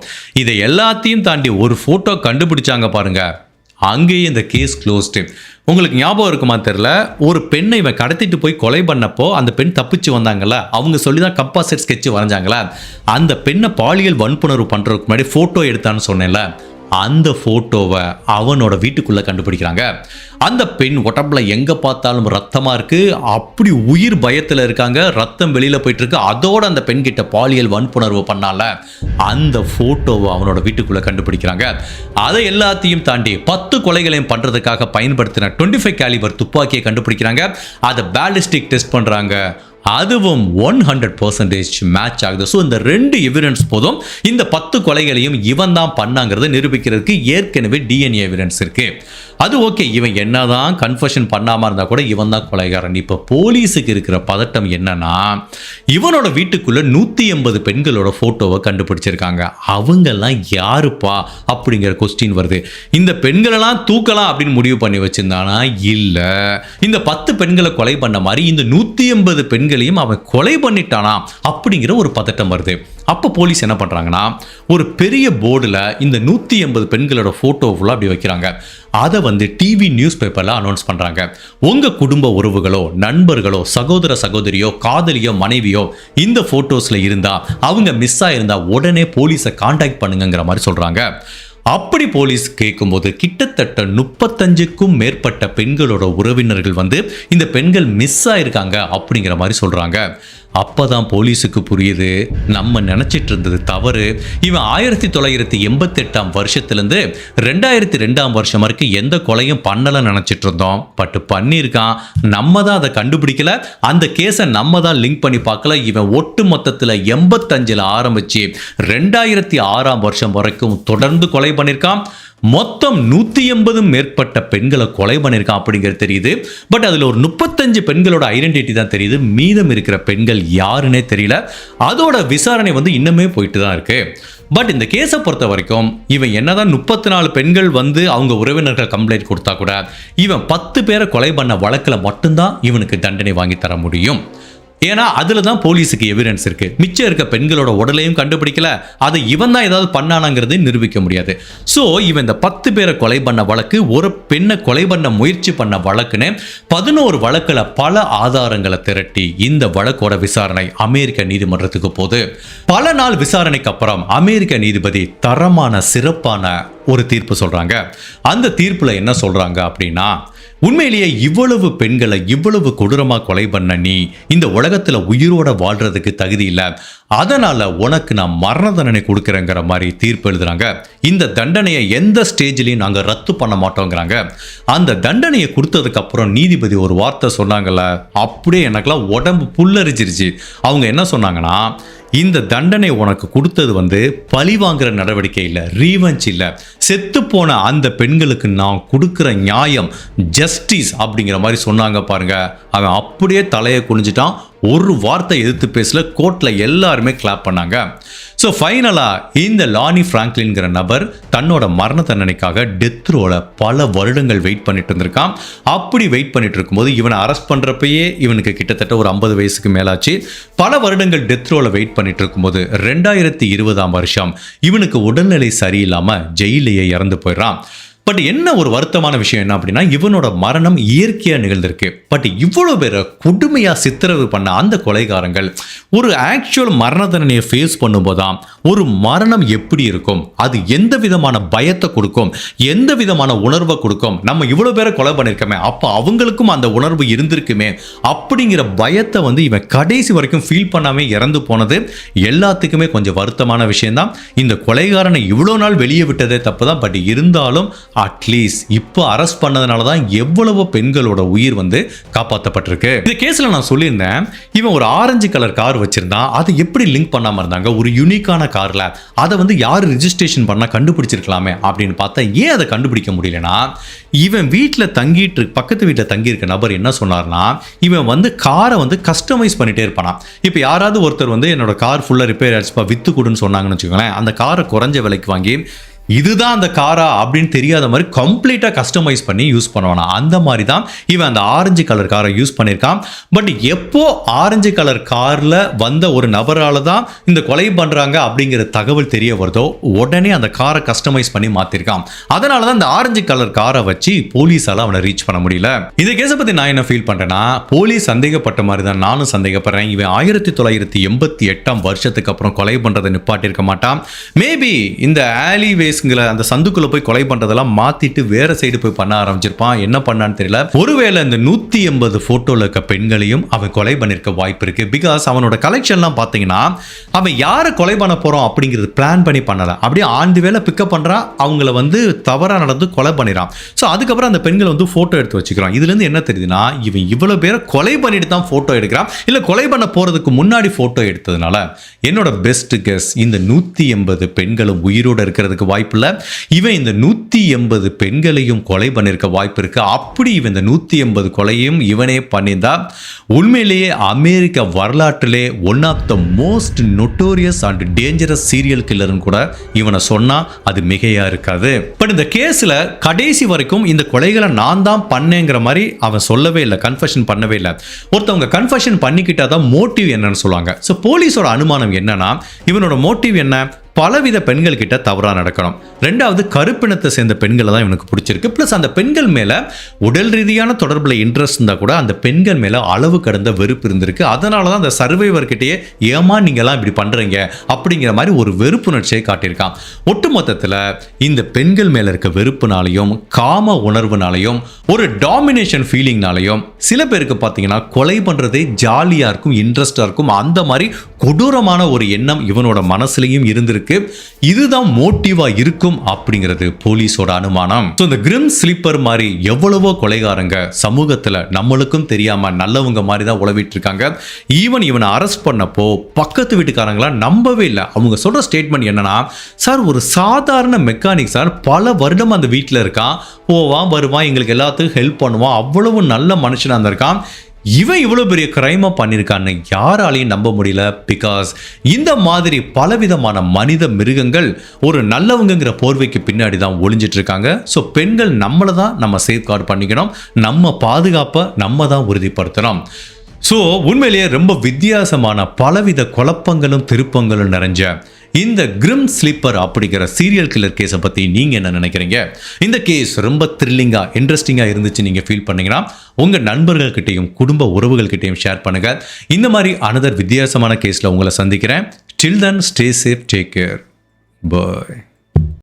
இதை எல்லாத்தையும் தாண்டி ஒரு போட்டோ கண்டுபிடிச்சாங்க பாருங்க, அங்கேயே இந்த கேஸ் க்ளோஸ்டு. உங்களுக்கு ஞாபகம் இருக்குமா தெரியல, ஒரு பெண்ணை இவன் கடத்திட்டு போய் கொலை பண்ணப்போ அந்த பெண் தப்பிச்சு வந்தாங்கல்ல, அவங்க சொல்லி தான் கம்பாசிட் ஸ்கெட்ச் வரைஞ்சாங்களா, அந்த பெண்ணை பாலியல் வன்புணர்வு பண்றதுக்கு முன்னாடி போட்டோ எடுத்தான்னு சொன்னேன்ல, அந்த போட்டோவை அவனோட வீட்டுக்குள்ள கண்டுபிடிக்கிறாங்க. அந்த பெண் உடம்புல எங்க பார்த்தாலும் ரத்தமா இருக்கு. அப்படி உயிர் பயத்துல இருக்காங்க. ரத்தம் வெளியில போயிட்டு இருக்கு. அதோட அந்த பெண் கிட்ட பாலியல் வன்புணர்வு பண்ணால அந்த போட்டோவை அவனோட வீட்டுக்குள்ள கண்டுபிடிக்கிறாங்க. அதை எல்லாத்தையும் தாண்டி 10 கொலைகளையும் பண்றதுக்காக பயன்படுத்தின 25 கேலிபர் துப்பாக்கியை கண்டுபிடிக்கிறாங்க. அதை பேலிஸ்டிக் டெஸ்ட் பண்றாங்க. அதுவும் 100% மேட்ச் ஆகுது. ஸோ இந்த 2 எவிடன்ஸ் போதும் இந்த 10 கொலைகளையும் இவன் தான் பண்ணாங்கிறத நிரூபிக்கிறதுக்கு. ஏற்கனவே டிஎன்ஏ எவிடன்ஸ் இருக்கு. அது ஓகே, இவன் என்னதான் கன்ஃபெஷன் பண்ணாம இருந்தா கூட இவன் தான் கொலைகாரன். இப்ப போலீஸுக்கு இருக்கிற பதட்டம் என்னன்னா, இவனோட வீட்டுக்குள்ள 180 பெண்களோட போட்டோவை கண்டுபிடிச்சிருக்காங்க. அவங்கெல்லாம் யாருப்பா அப்படிங்கிற கொஸ்டின் வருது. இந்த பெண்களெல்லாம் தூக்கலாம் அப்படின்னு முடிவு பண்ணி வச்சிருந்தானா? இல்ல, இந்த 10 பெண்களை கொலை பண்ண மாதிரி இந்த 180 பெண்களையும் அவன் கொலை பண்ணிட்டானா அப்படிங்கிற ஒரு பதட்டம் வருது. அப்போ போலீஸ் என்ன பண்றாங்கன்னா, ஒரு பெரிய போர்டுல இந்த 180 பெண்களோட போட்டோ ஃபுல்லா அப்படி வைக்கிறாங்க. அதை வந்து டிவி நியூஸ் பேப்பர்ல அனௌன்ஸ் பண்றாங்க. உங்க குடும்ப உறவுகளோ, நண்பர்களோ, சகோதர சகோதரியோ, காதலியோ, மனைவியோ இந்த போட்டோஸ்ல இருந்தா, அவங்க மிஸ் ஆயிருந்தா உடனே போலீஸை கான்டாக்ட் பண்ணுங்கிற மாதிரி சொல்றாங்க. அப்படி போலீஸ் கேட்கும்போது கிட்டத்தட்ட 35க்கும் மேற்பட்ட பெண்களோட உறவினர்கள் வந்து இந்த பெண்கள் மிஸ் ஆயிருக்காங்க அப்படிங்கிற மாதிரி சொல்றாங்க. அப்பதான் போலீஸுக்கு புரியுது, நம்ம நினைச்சிட்டு இருந்தது தவறு. இவன் 1988 வருஷத்திலிருந்து 2002 வருஷம் வரைக்கும் எந்த கொலையும் பண்ணல நினைச்சிட்டு இருந்தோம். பட் பண்ணியிருக்கான். நம்ம தான் அதை கண்டுபிடிக்கல. அந்த கேஸை நம்ம தான் லிங்க் பண்ணி பார்க்கல. இவன் ஒட்டு மொத்தத்தில் 85 ஆரம்பிச்சு 2006 வருஷம் வரைக்கும் தொடர்ந்து கொலை பண்ணியிருக்கான். மொத்தம் 180 மேற்பட்ட பெண்களை கொலை பண்ணியிருக்கான் அப்படிங்கிறது தெரியுது. பட் அதில் ஒரு 35 பெண்களோட ஐடென்டிட்டி தான் தெரியுது. மீதம் இருக்கிற பெண்கள் யாருன்னே தெரியல. அதோட விசாரணை வந்து இன்னுமே போயிட்டு தான் இருக்கு. பட் இந்த கேஸை பொறுத்த வரைக்கும் இவன் என்னதான் 34 பெண்கள் வந்து அவங்க உறவினர்கள் கம்ப்ளைண்ட் கொடுத்தா கூட இவன் 10 பேரை கொலை பண்ண வழக்கில் மட்டும்தான் இவனுக்கு தண்டனை வாங்கி தர முடியும். ஏன்னா அதில் தான் போலீஸுக்கு எவிடன்ஸ் இருக்கு. மிச்சம் இருக்க பெண்களோட உடலையும் கண்டுபிடிக்கல, அதை இவன் தான் ஏதாவது பண்ணானாங்கிறது நிரூபிக்க முடியாது. ஸோ இவன் இந்த 10 பேரை கொலை பண்ண வழக்கு, ஒரு பெண்ணை கொலை பண்ண முயற்சி பண்ண வழக்குன்னு 11 வழக்கில் பல ஆதாரங்களை திரட்டி இந்த வழக்கோட விசாரணை அமெரிக்க நீதிமன்றத்துக்கு போகுது. பல நாள் விசாரணைக்கு அப்புறம் அமெரிக்க நீதிபதி தரமான சிறப்பான ஒரு தீர்ப்பு சொல்றாங்க. அந்த தீர்ப்புல என்ன சொல்றாங்க அப்படின்னா, உண்மையிலேயே இவ்வளவு பெண்களை இவ்வளவு கொடூரமா கொலை பண்ண நீ இந்த உலகத்துல உயிரோட வாழ்றதுக்கு தகுதி இல்லை, அதனால உனக்கு நான் மரண தண்டனை கொடுக்குறேங்கிற மாதிரி தீர்ப்பு எழுதுறாங்க. இந்த தண்டனையை எந்த ஸ்டேஜ்லையும் நாங்கள் ரத்து பண்ண மாட்டோங்கிறாங்க. அந்த தண்டனையை கொடுத்ததுக்கு அப்புறம் நீதிபதி ஒரு வார்த்தை சொன்னாங்கல்ல, அப்படியே எனக்கெல்லாம் உடம்பு புல்லரிச்சிருச்சு. அவங்க என்ன சொன்னாங்கன்னா, இந்த தண்டனை உனக்கு கொடுத்தது வந்து பழி வாங்குற நடவடிக்கை இல்லை, ரீவெஞ்ச் இல்லை, செத்து போன அந்த பெண்களுக்கு நான் கொடுக்குற நியாயம், ஜஸ்டிஸ் அப்படிங்கிற மாதிரி சொன்னாங்க பாருங்க. அவன் அப்படியே தலையை குனிஞ்சிட்டான், ஒரு வார்த்தை எதிர்த்து பேசல. கோர்ட்டில் எல்லாருமே கிளாப் பண்ணாங்க. ஸோ ஃபைனலாக இந்த லானி ஃப்ராங்க்லின்கிற நபர் தன்னோட மரண தண்டனைக்காக டெத் ரோல பல வருடங்கள் வெயிட் பண்ணிட்டு இருந்திருக்கான். அப்படி வெயிட் பண்ணிட்டு இருக்கும்போது இவனை அரெஸ்ட் பண்ணுறப்பயே இவனுக்கு கிட்டத்தட்ட ஒரு 50 வயசுக்கு மேலாச்சு. பல வருடங்கள் டெத் ரோல வெயிட் பண்ணிட்டு இருக்கும்போது 2020ஆம் வருஷம் இவனுக்கு உடல்நிலை சரியில்லாமல் ஜெயிலேயே இறந்து போயிடுறான். பட் என்ன ஒரு வருத்தமான விஷயம் என்ன அப்படின்னா, இவனோட மரணம் இயற்கையாக நிகழ்ந்திருக்கு. பட் இவ்வளோ பேரை கொடுமையாக சித்திரவு பண்ண அந்த கொலைகாரங்கள் ஒரு ஆக்சுவல் மரண தண்டனையை ஃபேஸ் பண்ணும்போதுதான் ஒரு மரணம் எப்படி இருக்கும், அது எந்த விதமான பயத்தை கொடுக்கும், எந்த விதமான உணர்வை கொடுக்கும், நம்ம இவ்வளோ பேரை கொலை பண்ணியிருக்கோமே அப்போ அவங்களுக்கும் அந்த உணர்வு இருந்திருக்குமே அப்படிங்கிற பயத்தை வந்து இவன் கடைசி வரைக்கும் ஃபீல் பண்ணாமே இறந்து போனது எல்லாத்துக்குமே கொஞ்சம் வருத்தமான விஷயம்தான். இந்த கொலைகாரனை இவ்வளோ நாள் வெளியே விட்டதே தப்பு தான். பட் இருந்தாலும் அட்லீஸ்ட் இப்போ அரெஸ்ட் பண்ணதுனால தான் எவ்வளவோ பெண்களோட உயிர் வந்து காப்பாற்றப்பட்டிருக்கு. இந்த கேஸ்ல நான் சொல்லியிருந்தேன், இவன் ஒரு ஆரஞ்சு கலர் கார் வச்சிருந்தான். அதை எப்படி லிங்க் பண்ணாம இருந்தாங்க? ஒரு யூனிக்கான கார்ல அதை வந்து யாரு ரிஜிஸ்ட்ரேஷன் பண்ணா கண்டுபிடிச்சிருக்கலாமே அப்படின்னு பார்த்தா ஏன் அதை கண்டுபிடிக்க முடியலனா, இவன் வீட்டில் தங்கிட்டு பக்கத்து வீட்டில் தங்கி இருக்க நபர் என்ன சொன்னார்னா, இவன் வந்து காரை வந்து கஸ்டமைஸ் பண்ணிட்டே இருப்பானா. இப்போ யாராவது ஒருத்தர் வந்து என்னோட கார் ஃபுல்லா ரிப்பேர் ஆயிடுச்சுப்பா வித்து கொடுன்னு சொன்னாங்கன்னு வச்சுக்கோங்களேன், அந்த காரை குறைஞ்ச விலைக்கு வாங்கி இதுதான் அந்த காரா அப்படின்னு தெரியாத மாதிரி கம்ப்ளீட்டாக கஸ்டமைஸ் பண்ணி யூஸ் பண்ணுவானா. அந்த மாதிரி தான் இவன் அந்த ஆரஞ்சு கலர் காரை யூஸ் பண்ணியிருக்கான். பட் எப்போ ஆரஞ்சு கலர் காரில் வந்த ஒரு நபரால் தான் இந்த கொலை பண்ணுறாங்க அப்படிங்கிற தகவல் தெரிய வருதோ உடனே அந்த காரை கஸ்டமைஸ் பண்ணி மாற்றிருக்கான். அதனால தான் இந்த ஆரஞ்சு கலர் காரை வச்சு போலீஸால் அவனை ரீச் பண்ண முடியல. இந்த கேஸை பற்றி நான் என்ன ஃபீல் பண்ணுறேன்னா, போலீஸ் சந்தேகப்பட்ட மாதிரி தான் நானும் சந்தேகப்படுறேன். இவன் 1988ஆம் வருஷத்துக்கு அப்புறம் கொலை பண்ணுறதை நிப்பாட்டியிருக்க மாட்டான். மேபி இந்த ஆலிவேஸ் அந்த சந்துக்குள்ள போய் கொலை பண்றதெல்லாம் மாத்திட்டு வேற சைடு போய் பண்ண ஆரம்பிச்சிருப்பான். என்ன பண்ணான்னு தெரியல. ஒருவேளை இந்த 180 போட்டோல இருக்க பெண்களையும் அவன் கொலை பண்ணிருக்க வாய்ப்பு இருக்கு. பிகாஸ் அவனோட கலெக்ஷன்லாம் பாத்தீங்கன்னா அவன் யாரை கொலை பண்ண போறோம் அப்படிங்கிறது பிளான் பண்ணி பண்ணல. அப்படியே ஆண்டு வேலை பிக்கப் பண்றான், அவங்கள வந்து தவறா நடந்து கொலை பண்ணிடான். ஸோ அதுக்கப்புறம் அந்த பெண்களை வந்து போட்டோ எடுத்து வச்சுக்கிறான். இதுல இருந்து என்ன தெரியுதுன்னா, இவன் இவ்வளவு பேரை கொலை பண்ணிட்டு தான் போட்டோ எடுக்கிறான், இல்ல கொலை பண்ண போறதுக்கு முன்னாடி போட்டோ எடுத்ததுனால. என்னோட பெஸ்ட் கெஸ், இந்த 180 பெண்களும் உயிரோடு இருக்கிறதுக்கு வாய்ப்பு இல்ல. இவன் இந்த 180 பெண்களையும் கொலை பண்ணிருக்க வாய்ப்பு இருக்கு. அப்படி இவன் இந்த 180 கொலையும் இவனே பண்ணியிருந்தா உண்மையிலேயே அமெரிக்க வரலாற்றிலே one of the most notorious and dangerous serial கில்லர்னு கூட இவனை சொன்னா அது மிகையா இருக்காது. பட் இந்த கேஸ்ல கடைசி வரைக்கும் இந்த கொலைகளை நான் தான் பண்ணேங்கிற மாதிரி அவன் சொல்லவே இல்லை, கன்ஃபெஷன் பண்ணவே இல்லை. ஒருத்தவங்க கன்ஃபெஷன் பண்ணிக்கிட்டாதான் மோட்டிவ் என்னன்னு சொல்லுவாங்க. ஸோ போலீஸோட அனுமானம் என்னன்னா, இவனோட மோட்டிவ் என்ன, பலவித பெண்கள் கிட்ட தவறாக நடக்கணும். ரெண்டாவது, கருப்பினத்தை சேர்ந்த பெண்களை தான் இவனுக்கு பிடிச்சிருக்கு. ப்ளஸ் அந்த பெண்கள் மேலே உடல் ரீதியான தொடர்பில் இன்ட்ரெஸ்ட் இருந்தால் கூட அந்த பெண்கள் மேலே அளவு கடந்த வெறுப்பு இருந்திருக்கு. அதனால தான் அந்த சர்வைவர்கிட்டயே ஏமா நீங்கள்லாம் இப்படி பண்ணுறீங்க அப்படிங்கிற மாதிரி ஒரு வெறுப்புணர்ச்சியை காட்டியிருக்கான். ஒட்டுமொத்தத்தில் இந்த பெண்கள் மேலே இருக்க வெறுப்புனாலையும் காம உணர்வுனாலையும் ஒரு டாமினேஷன் ஃபீலிங்னாலையும் சில பேருக்கு பார்த்தீங்கன்னா கொலை பண்ணுறதே ஜாலியாக இருக்கும், இன்ட்ரெஸ்டாக இருக்கும். அந்த மாதிரி கொடூரமான ஒரு எண்ணம் இவனோட மனசுலையும் இருந்திருக்கு. கொன்றதுக்கு இதுதான் மோட்டிவா இருக்கும் அப்படிங்கிறது போலீஸோட அனுமானம். ஸோ இந்த கிரிம் ஸ்லீப்பர் மாதிரி எவ்வளவோ கொலைகாரங்க சமூகத்துல நம்மளுக்கும் தெரியாம நல்லவங்க மாதிரி தான் உளவிட்டு இருக்காங்க. ஈவன் இவனை அரெஸ்ட் பண்ணப்போ பக்கத்து வீட்டுக்காரங்களா நம்பவே இல்லை. அவங்க சொல்ற ஸ்டேட்மெண்ட் என்னன்னா, சார் ஒரு சாதாரண மெக்கானிக் சார், பல வருடம் அந்த வீட்டில் இருக்கான், போவான் வருவான், எங்களுக்கு எல்லாத்துக்கும் ஹெல்ப் பண்ணுவான், அவ்வளவு நல்ல மனுஷனா இருந்திருக்கான். இவன் இவ்வளோ பெரிய கிரைமை பண்ணியிருக்கான்னு யாராலையும் நம்ப முடியல. பிகாஸ் இந்த மாதிரி பலவிதமான மனித மிருகங்கள் ஒரு நல்லவங்கிற போர்வைக்கு பின்னாடி தான் ஒளிஞ்சிட்டு இருக்காங்க. ஸோ பெண்கள் நம்மளை தான் நம்ம சேஃப்கார்டு பண்ணிக்கணும், நம்ம பாதுகாப்பை நம்ம தான் உறுதிப்படுத்தணும். ஸோ உண்மையிலேயே ரொம்ப வித்தியாசமான பலவித குழப்பங்களும் திருப்பங்களும் நிறைஞ்ச இந்த கிரிம் ஸ்லீப்பர் அப்படிங்கிற சீரியல் கில்லர் கேஸை பற்றி நீங்கள் என்ன நினைக்கிறீங்க? இந்த கேஸ் ரொம்ப த்ரில்லிங்காக இன்ட்ரெஸ்டிங்காக இருந்துச்சு நீங்கள் ஃபீல் பண்ணீங்கன்னா உங்கள் நண்பர்கள்கிட்டையும் குடும்ப உறவுகள்கிட்டையும் ஷேர் பண்ணுங்கள். இந்த மாதிரி அனதர் வித்தியாசமான கேஸில் உங்களை சந்திக்கிறேன். Till then stay safe, take care, பாய்.